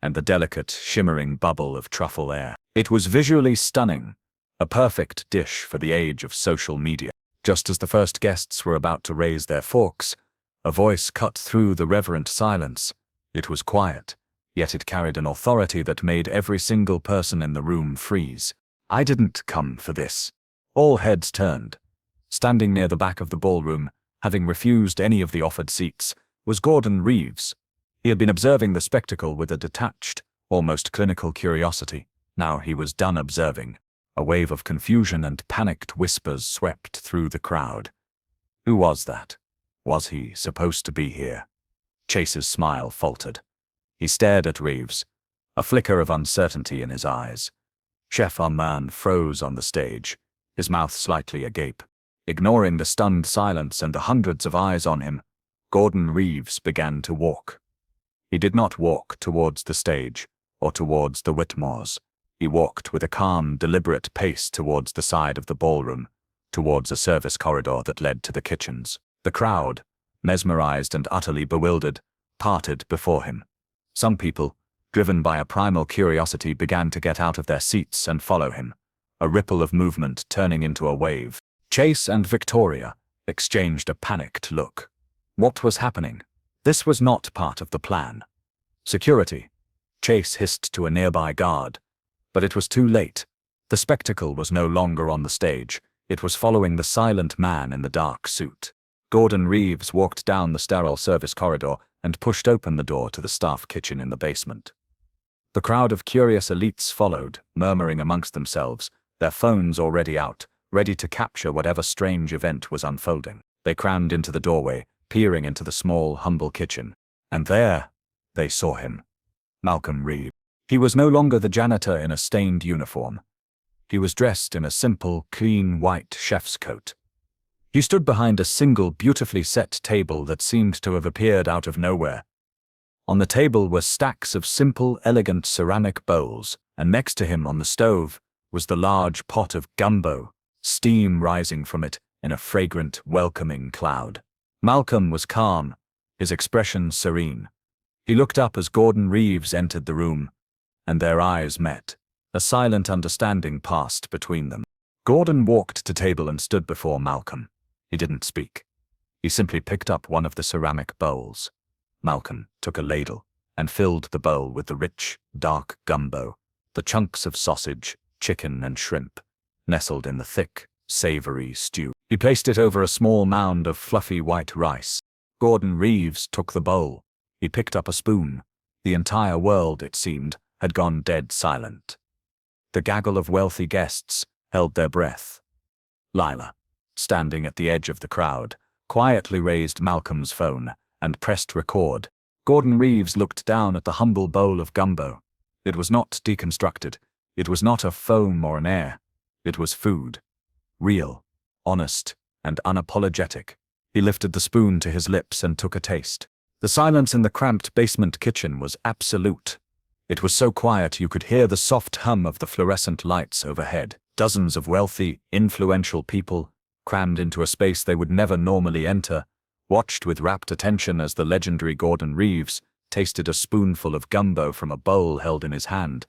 and the delicate, shimmering bubble of truffle air. It was visually stunning, a perfect dish for the age of social media. Just as the first guests were about to raise their forks, A voice cut through the reverent silence. It was quiet, yet it carried an authority that made every single person in the room freeze. "I didn't come for this." All heads turned. Standing near the back of the ballroom, having refused any of the offered seats, was Gordon Reeves. He had been observing the spectacle with a detached, almost clinical curiosity. Now he was done observing. A wave of confusion and panicked whispers swept through the crowd. Who was that? Was he supposed to be here? Chase's smile faltered. He stared at Reeves, a flicker of uncertainty in his eyes. Chef Armand froze on the stage, his mouth slightly agape. Ignoring the stunned silence and the hundreds of eyes on him, Gordon Reeves began to walk. He did not walk towards the stage or towards the Whitmores. He walked with a calm, deliberate pace towards the side of the ballroom, towards a service corridor that led to the kitchens. The crowd, mesmerized and utterly bewildered, parted before him. Some people, driven by a primal curiosity, began to get out of their seats and follow him, a ripple of movement turning into a wave. Chase and Victoria exchanged a panicked look. What was happening? This was not part of the plan. "Security!" Chase hissed to a nearby guard. But it was too late. The spectacle was no longer on the stage. It was following the silent man in the dark suit. Gordon Reeves walked down the sterile service corridor and pushed open the door to the staff kitchen in the basement. The crowd of curious elites followed, murmuring amongst themselves, their phones already out, ready to capture whatever strange event was unfolding. They crammed into the doorway, peering into the small, humble kitchen. And there, they saw him. Malcolm Reeves. He was no longer the janitor in a stained uniform. He was dressed in a simple, clean white chef's coat. He stood behind a single beautifully set table that seemed to have appeared out of nowhere. On the table were stacks of simple, elegant ceramic bowls, and next to him on the stove was the large pot of gumbo, steam rising from it in a fragrant, welcoming cloud. Malcolm was calm, his expression serene. He looked up as Gordon Reeves entered the room, and their eyes met. A silent understanding passed between them. Gordon walked to the table and stood before Malcolm. He didn't speak. He simply picked up one of the ceramic bowls. Malcolm took a ladle and filled the bowl with the rich, dark gumbo, the chunks of sausage, chicken, and shrimp, nestled in the thick, savory stew. He placed it over a small mound of fluffy white rice. Gordon Reeves took the bowl. He picked up a spoon. The entire world, it seemed, had gone dead silent. The gaggle of wealthy guests held their breath. Lila, standing at the edge of the crowd, quietly raised Malcolm's phone and pressed record. Gordon Reeves looked down at the humble bowl of gumbo. It was not deconstructed. It was not a foam or an air. It was food. Real, honest, and unapologetic. He lifted the spoon to his lips and took a taste. The silence in the cramped basement kitchen was absolute. It was so quiet you could hear the soft hum of the fluorescent lights overhead. Dozens of wealthy, influential people, crammed into a space they would never normally enter, watched with rapt attention as the legendary Gordon Reeves tasted a spoonful of gumbo from a bowl held in his hand.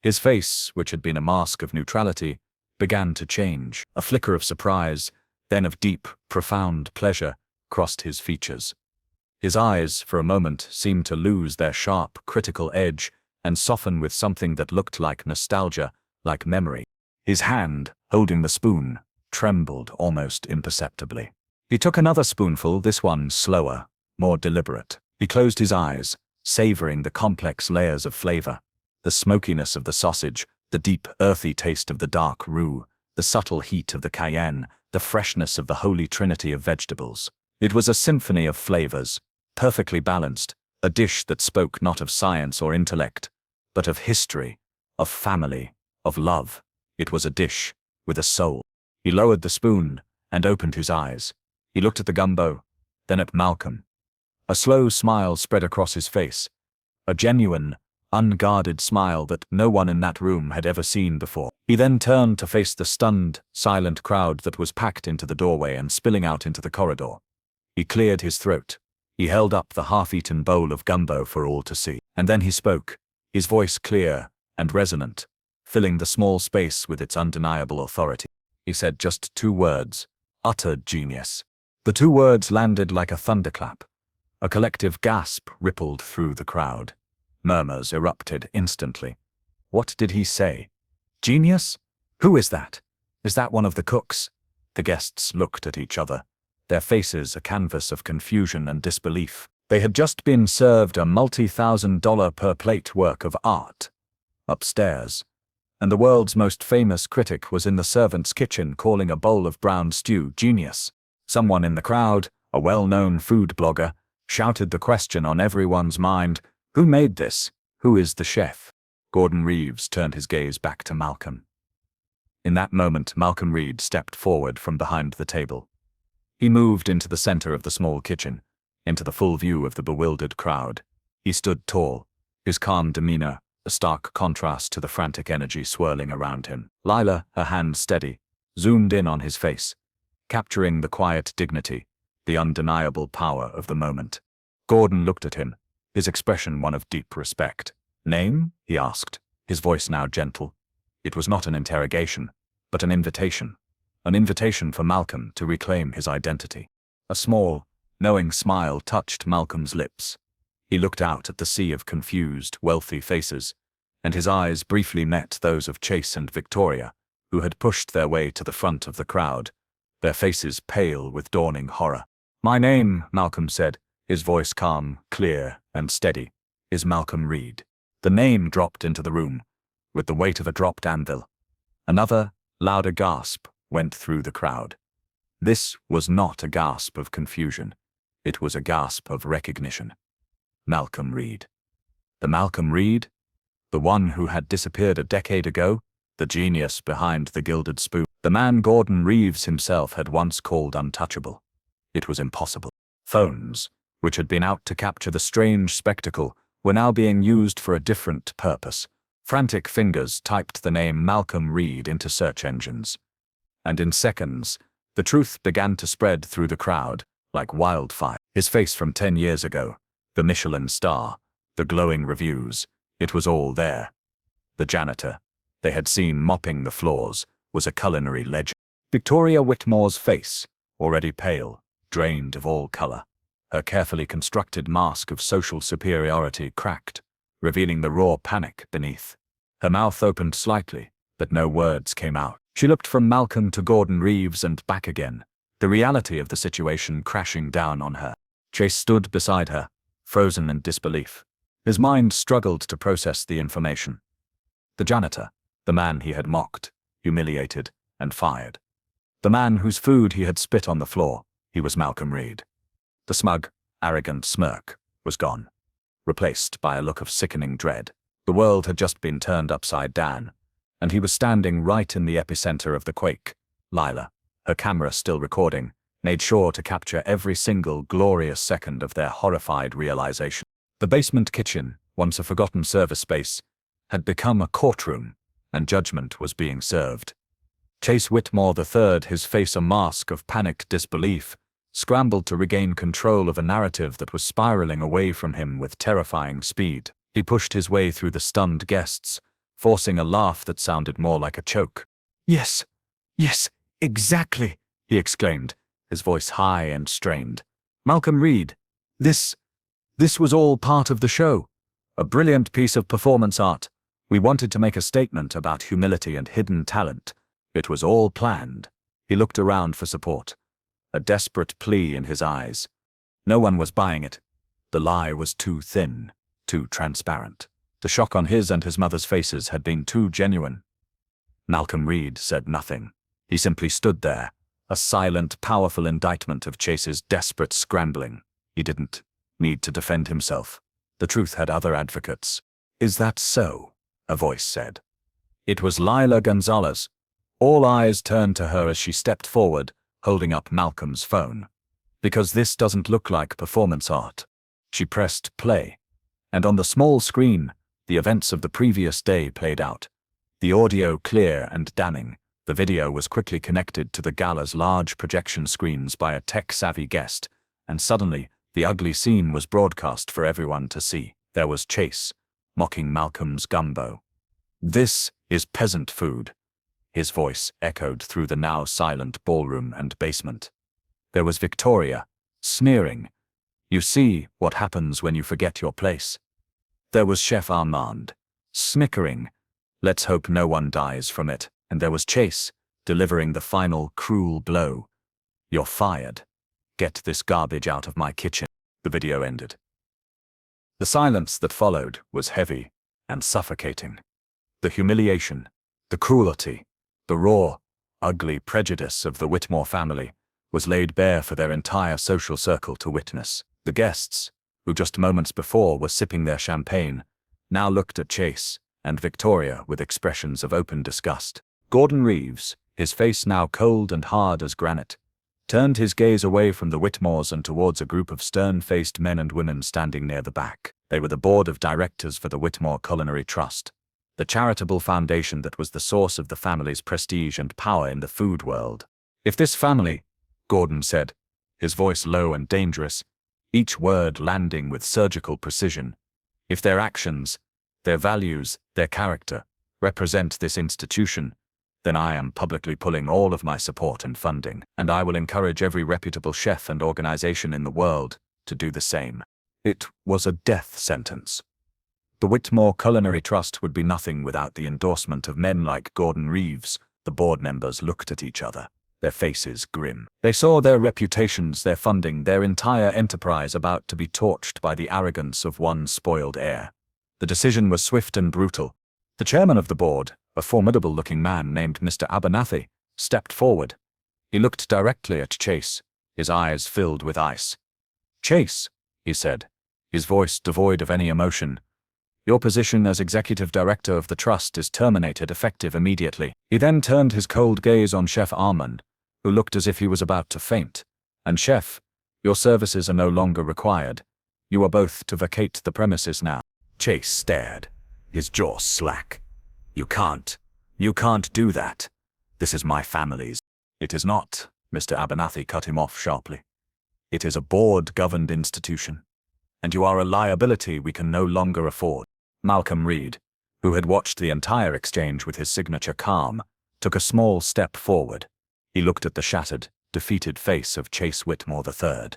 His face, which had been a mask of neutrality, began to change. A flicker of surprise, then of deep, profound pleasure, crossed his features. His eyes, for a moment, seemed to lose their sharp, critical edge and soften with something that looked like nostalgia, like memory. His hand, holding the spoon, trembled almost imperceptibly. He took another spoonful, this one slower, more deliberate. He closed his eyes, savoring the complex layers of flavor, the smokiness of the sausage, the deep, earthy taste of the dark roux, the subtle heat of the cayenne, the freshness of the holy trinity of vegetables. It was a symphony of flavors, perfectly balanced, a dish that spoke not of science or intellect, but of history, of family, of love. It was a dish with a soul. He lowered the spoon and opened his eyes. He looked at the gumbo, then at Malcolm. A slow smile spread across his face, a genuine, unguarded smile that no one in that room had ever seen before. He then turned to face the stunned, silent crowd that was packed into the doorway and spilling out into the corridor. He cleared his throat. He held up the half-eaten bowl of gumbo for all to see. And then he spoke, his voice clear and resonant, filling the small space with its undeniable authority. He said just two words: utter genius. The two words landed like a thunderclap. A collective gasp rippled through the crowd. Murmurs erupted instantly. What did he say? Genius? Who is that? Is that one of the cooks? The guests looked at each other, their faces a canvas of confusion and disbelief. They had just been served a multi-thousand-dollar per plate work of art. Upstairs, and the world's most famous critic was in the servant's kitchen calling a bowl of brown stew genius. Someone in the crowd, a well-known food blogger, shouted the question on everyone's mind, who made this? Who is the chef? Gordon Reeves turned his gaze back to Malcolm. In that moment, Malcolm Reed stepped forward from behind the table. He moved into the center of the small kitchen, into the full view of the bewildered crowd. He stood tall, his calm demeanor a stark contrast to the frantic energy swirling around him. Lila, her hand steady, zoomed in on his face, capturing the quiet dignity, the undeniable power of the moment. Gordon looked at him, his expression one of deep respect. Name? He asked, his voice now gentle. It was not an interrogation, but an invitation. An invitation for Malcolm to reclaim his identity. A small, knowing smile touched Malcolm's lips. He looked out at the sea of confused, wealthy faces, and his eyes briefly met those of Chase and Victoria, who had pushed their way to the front of the crowd, their faces pale with dawning horror. My name, Malcolm said, his voice calm, clear, and steady, is Malcolm Reed. The name dropped into the room, with the weight of a dropped anvil. Another, louder gasp went through the crowd. This was not a gasp of confusion. It was a gasp of recognition. Malcolm Reed. The Malcolm Reed? The one who had disappeared a decade ago? The genius behind the gilded spoon? The man Gordon Reeves himself had once called untouchable. It was impossible. Phones, which had been out to capture the strange spectacle, were now being used for a different purpose. Frantic fingers typed the name Malcolm Reed into search engines. And in seconds, the truth began to spread through the crowd like wildfire. His face from 10 years ago, the Michelin star, the glowing reviews, it was all there. The janitor they had seen mopping the floors was a culinary legend. Victoria Whitmore's face, already pale, drained of all color. Her carefully constructed mask of social superiority cracked, revealing the raw panic beneath. Her mouth opened slightly, but no words came out. She looked from Malcolm to Gordon Reeves and back again, the reality of the situation crashing down on her. Chase stood beside her, frozen in disbelief. His mind struggled to process the information. The janitor, the man he had mocked, humiliated, and fired. The man whose food he had spit on the floor, he was Malcolm Reed. The smug, arrogant smirk was gone, replaced by a look of sickening dread. The world had just been turned upside down, and he was standing right in the epicenter of the quake. Lila, her camera still recording, made sure to capture every single glorious second of their horrified realization. The basement kitchen, once a forgotten service space, had become a courtroom, and judgment was being served. Chase Whitmore III, his face a mask of panicked disbelief, scrambled to regain control of a narrative that was spiraling away from him with terrifying speed. He pushed his way through the stunned guests, forcing a laugh that sounded more like a choke. Yes, exactly, he exclaimed, his voice high and strained. Malcolm Reed, this was all part of the show. A brilliant piece of performance art. We wanted to make a statement about humility and hidden talent. It was all planned. He looked around for support, a desperate plea in his eyes. No one was buying it. The lie was too thin, too transparent. The shock on his and his mother's faces had been too genuine. Malcolm Reed said nothing. He simply stood there, a silent, powerful indictment of Chase's desperate scrambling. He didn't need to defend himself. The truth had other advocates. Is that so? A voice said. It was Lila Gonzalez. All eyes turned to her as she stepped forward, holding up Malcolm's phone. Because this doesn't look like performance art. She pressed play, and on the small screen, the events of the previous day played out. The audio clear and damning. The video was quickly connected to the gala's large projection screens by a tech-savvy guest, and suddenly, the ugly scene was broadcast for everyone to see. There was Chase, mocking Malcolm's gumbo. This is peasant food. His voice echoed through the now silent ballroom and basement. There was Victoria, sneering. You see what happens when you forget your place. There was Chef Armand, snickering. Let's hope no one dies from it. And there was Chase, delivering the final cruel blow. You're fired. Get this garbage out of my kitchen. The video ended. The silence that followed was heavy and suffocating. The humiliation, the cruelty, the raw, ugly prejudice of the Whitmore family was laid bare for their entire social circle to witness. The guests, who just moments before were sipping their champagne, now looked at Chase and Victoria with expressions of open disgust. Gordon Reeves, his face now cold and hard as granite, turned his gaze away from the Whitmores and towards a group of stern-faced men and women standing near the back. They were the board of directors for the Whitmore Culinary Trust, the charitable foundation that was the source of the family's prestige and power in the food world. If this family, Gordon said, his voice low and dangerous, each word landing with surgical precision, if their actions, their values, their character represent this institution, then I am publicly pulling all of my support and funding, and I will encourage every reputable chef and organization in the world to do the same. It was a death sentence. The Whitmore Culinary Trust would be nothing without the endorsement of men like Gordon Reeves. The board members looked at each other, their faces grim. They saw their reputations, their funding, their entire enterprise about to be torched by the arrogance of one spoiled heir. The decision was swift and brutal. The chairman of the board, a formidable-looking man named Mr. Abernathy, stepped forward. He looked directly at Chase, his eyes filled with ice. "Chase," he said, his voice devoid of any emotion, "your position as executive director of the trust is terminated effective immediately." He then turned his cold gaze on Chef Armand, who looked as if he was about to faint. "And Chef, your services are no longer required. You are both to vacate the premises now." Chase stared, his jaw slack. You can't do that. This is my family's." "It is not," Mr. Abernathy cut him off sharply. "It is a board-governed institution, and you are a liability we can no longer afford." Malcolm Reed, who had watched the entire exchange with his signature calm, took a small step forward. He looked at the shattered, defeated face of Chase Whitmore III.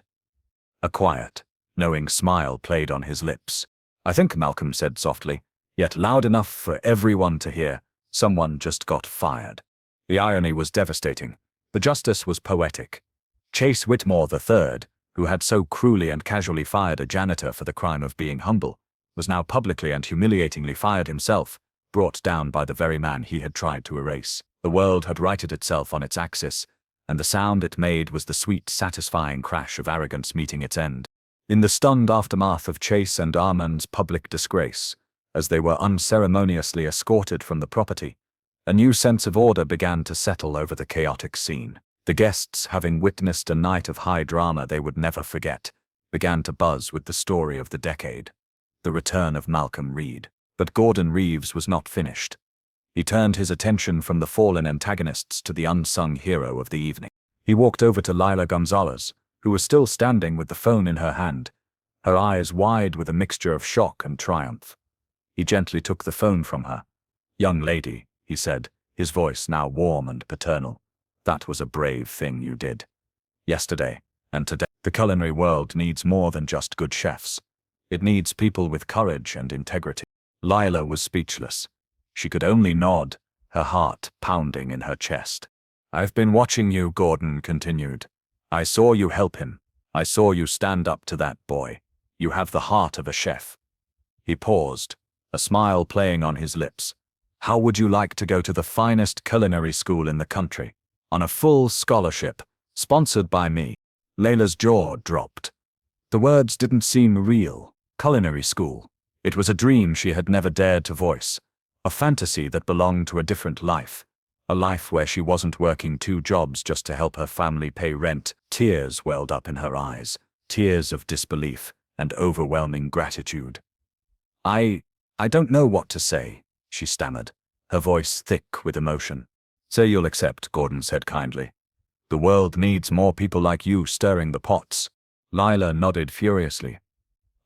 A quiet, knowing smile played on his lips. "I think," Malcolm said softly, yet loud enough for everyone to hear, "someone just got fired." The irony was devastating. The justice was poetic. Chase Whitmore III, who had so cruelly and casually fired a janitor for the crime of being humble, was now publicly and humiliatingly fired himself, brought down by the very man he had tried to erase. The world had righted itself on its axis, and the sound it made was the sweet, satisfying crash of arrogance meeting its end. In the stunned aftermath of Chase and Armand's public disgrace, as they were unceremoniously escorted from the property, a new sense of order began to settle over the chaotic scene. The guests, having witnessed a night of high drama they would never forget, began to buzz with the story of the decade, the return of Malcolm Reed. But Gordon Reeves was not finished. He turned his attention from the fallen antagonists to the unsung hero of the evening. He walked over to Lila Gonzalez, who was still standing with the phone in her hand, her eyes wide with a mixture of shock and triumph. He gently took the phone from her. "Young lady," he said, his voice now warm and paternal, "that was a brave thing you did. Yesterday and today, the culinary world needs more than just good chefs. It needs people with courage and integrity." Lila was speechless. She could only nod, her heart pounding in her chest. "I've been watching you," Gordon continued. "I saw you help him. I saw you stand up to that boy. You have the heart of a chef." He paused, a smile playing on his lips. "How would you like to go to the finest culinary school in the country, on a full scholarship, sponsored by me?" Layla's jaw dropped. The words didn't seem real. Culinary school. It was a dream she had never dared to voice, a fantasy that belonged to a different life, a life where she wasn't working 2 jobs just to help her family pay rent. Tears welled up in her eyes, tears of disbelief and overwhelming gratitude. I don't know what to say," she stammered, her voice thick with emotion. "Say you'll accept," Gordon said kindly. "The world needs more people like you stirring the pots." Lila nodded furiously,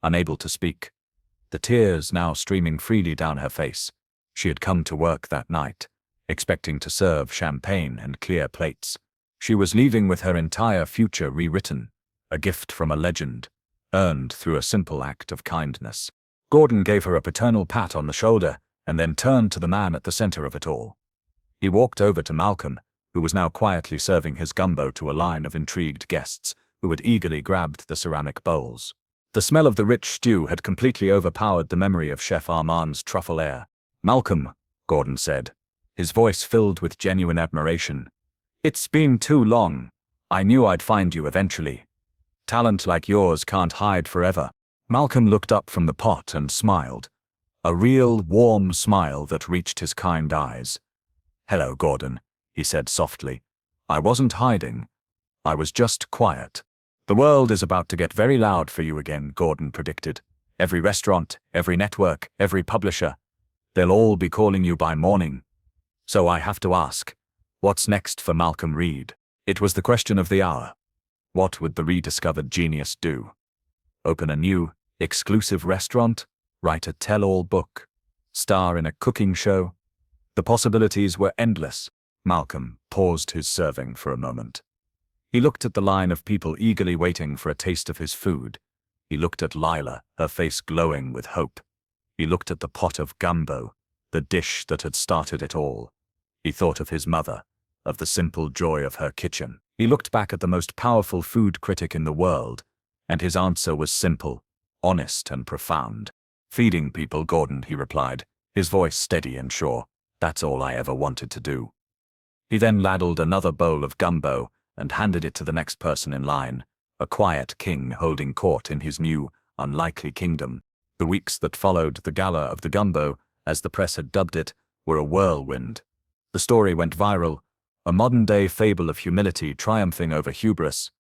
unable to speak, the tears now streaming freely down her face. She had come to work that night, expecting to serve champagne and clear plates. She was leaving with her entire future rewritten, a gift from a legend, earned through a simple act of kindness. Gordon gave her a paternal pat on the shoulder and then turned to the man at the center of it all. He walked over to Malcolm, who was now quietly serving his gumbo to a line of intrigued guests who had eagerly grabbed the ceramic bowls. The smell of the rich stew had completely overpowered the memory of Chef Armand's truffle air. "Malcolm," Gordon said, his voice filled with genuine admiration. "It's been too long. I knew I'd find you eventually. Talent like yours can't hide forever." Malcolm looked up from the pot and smiled, a real, warm smile that reached his kind eyes. "Hello, Gordon," he said softly. "I wasn't hiding. I was just quiet." "The world is about to get very loud for you again," Gordon predicted. "Every restaurant, every network, every publisher. They'll all be calling you by morning. So I have to ask, what's next for Malcolm Reed?" It was the question of the hour. What would the rediscovered genius do? Open a new, exclusive restaurant? Write a tell-all book? Star in a cooking show? The possibilities were endless. Malcolm paused his serving for a moment. He looked at the line of people eagerly waiting for a taste of his food. He looked at Lila, her face glowing with hope. He looked at the pot of gumbo, the dish that had started it all. He thought of his mother, of the simple joy of her kitchen. He looked back at the most powerful food critic in the world, and his answer was simple, honest and profound. "Feeding people, Gordon," he replied, his voice steady and sure. "That's all I ever wanted to do." He then ladled another bowl of gumbo and handed it to the next person in line, a quiet king holding court in his new, unlikely kingdom. The weeks that followed the Gala of the Gumbo, as the press had dubbed it, were a whirlwind. The story went viral, a modern-day fable of humility triumphing over hubris.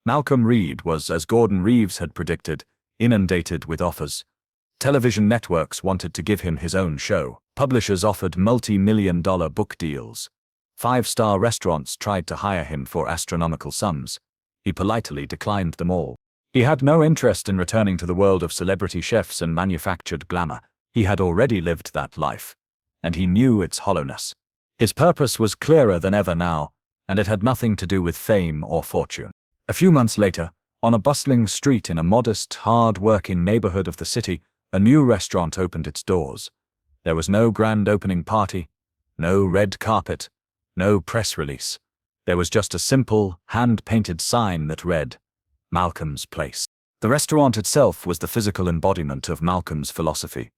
Malcolm Reed was, as Gordon Reeves had predicted, inundated with offers. Television networks wanted to give him his own show. Publishers offered multi-million-dollar book deals. Five-star restaurants tried to hire him for astronomical sums. He politely declined them all. He had no interest in returning to the world of celebrity chefs and manufactured glamour. He had already lived that life, and he knew its hollowness. His purpose was clearer than ever now, and it had nothing to do with fame or fortune. A few months later, on a bustling street in a modest, hard-working neighborhood of the city, a new restaurant opened its doors. There was no grand opening party, no red carpet, no press release. There was just a simple, hand-painted sign that read, "Malcolm's Place." The restaurant itself was the physical embodiment of Malcolm's philosophy.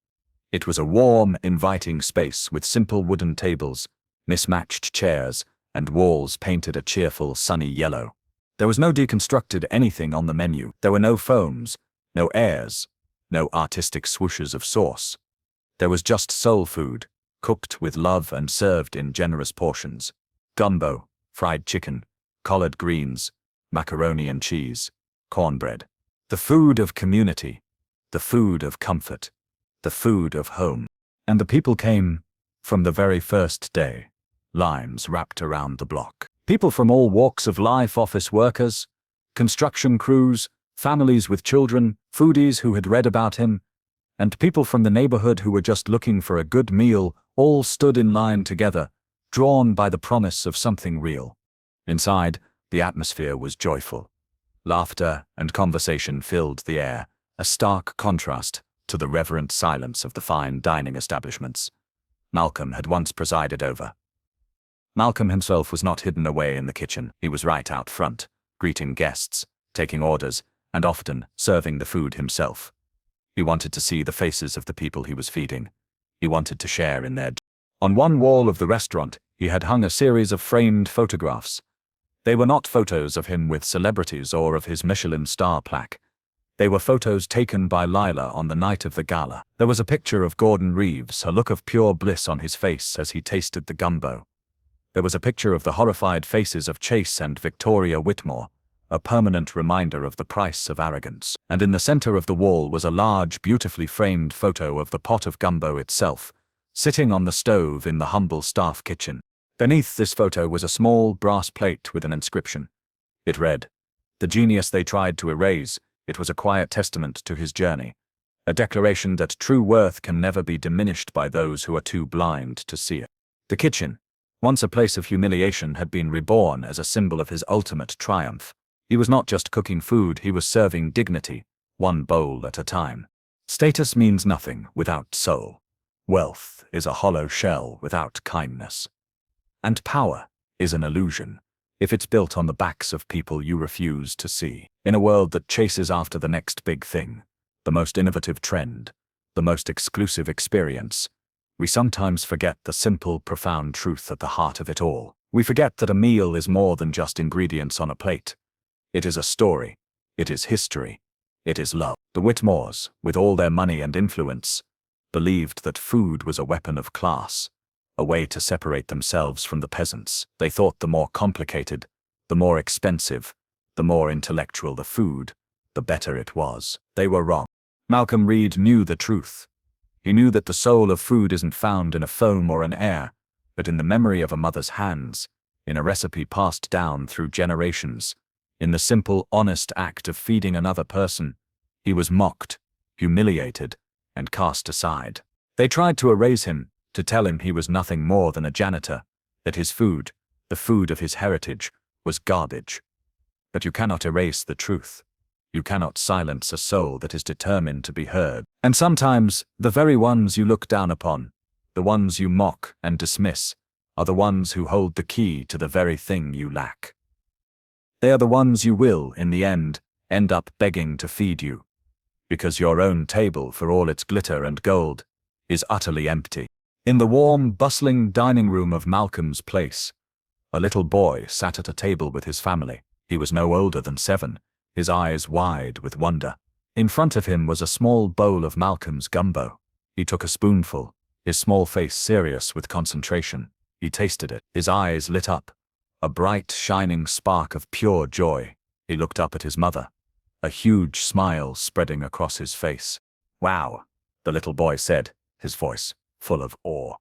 It was a warm, inviting space with simple wooden tables, mismatched chairs, and walls painted a cheerful, sunny yellow. There was no deconstructed anything on the menu. There were no foams, no airs, no artistic swooshes of sauce. There was just soul food, cooked with love and served in generous portions. Gumbo, fried chicken, collard greens, macaroni and cheese, cornbread. The food of community, the food of comfort, the food of home. And the people came from the very first day. Lines wrapped around the block. People from all walks of life, office workers, construction crews, families with children, foodies who had read about him, and people from the neighborhood who were just looking for a good meal, all stood in line together, drawn by the promise of something real. Inside, the atmosphere was joyful. Laughter and conversation filled the air, a stark contrast to the reverent silence of the fine dining establishments Malcolm had once presided over. Malcolm himself was not hidden away in the kitchen. He was right out front, greeting guests, taking orders, and often serving the food himself. He wanted to see the faces of the people he was feeding. He wanted to share in their joy. On one wall of the restaurant, he had hung a series of framed photographs. They were not photos of him with celebrities or of his Michelin star plaque. They were photos taken by Lila on the night of the gala. There was a picture of Gordon Reeves, a look of pure bliss on his face as he tasted the gumbo. There was a picture of the horrified faces of Chase and Victoria Whitmore, a permanent reminder of the price of arrogance. And in the center of the wall was a large, beautifully framed photo of the pot of gumbo itself, sitting on the stove in the humble staff kitchen. Beneath this photo was a small brass plate with an inscription. It read, "The genius they tried to erase, it was a quiet testament to his journey, a declaration that true worth can never be diminished by those who are too blind to see it." The kitchen, Once a place of humiliation had been reborn as a symbol of his ultimate triumph. He was not just cooking food, he was serving dignity, one bowl at a time. Status means nothing without soul. Wealth is a hollow shell without kindness. And power is an illusion if it's built on the backs of people you refuse to see. In a world that chases after the next big thing, the most innovative trend, the most exclusive experience, we sometimes forget the simple, profound truth at the heart of it all. We forget that a meal is more than just ingredients on a plate. It is a story. It is history. It is love. The Whitmores, with all their money and influence, believed that food was a weapon of class, a way to separate themselves from the peasants. They thought the more complicated, the more expensive, the more intellectual the food, the better it was. They were wrong. Malcolm Reed knew the truth. He knew that the soul of food isn't found in a foam or an air, but in the memory of a mother's hands, in a recipe passed down through generations, in the simple, honest act of feeding another person. He was mocked, humiliated, and cast aside. They tried to erase him, to tell him he was nothing more than a janitor, that his food, the food of his heritage, was garbage. But you cannot erase the truth. You cannot silence a soul that is determined to be heard. And sometimes, the very ones you look down upon, the ones you mock and dismiss, are the ones who hold the key to the very thing you lack. They are the ones you will, in the end up begging to feed you. Because your own table, for all its glitter and gold, is utterly empty. In the warm, bustling dining room of Malcolm's place, a little boy sat at a table with his family. He was no older than 7, his eyes wide with wonder. In front of him was a small bowl of Malcolm's gumbo. He took a spoonful, his small face serious with concentration. He tasted it. His eyes lit up, a bright, shining spark of pure joy. He looked up at his mother, a huge smile spreading across his face. "Wow," the little boy said, his voice full of awe.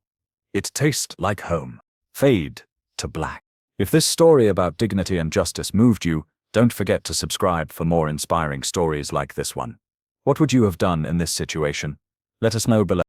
"It tastes like home." Fade to black. If this story about dignity and justice moved you, don't forget to subscribe for more inspiring stories like this one. What would you have done in this situation? Let us know below.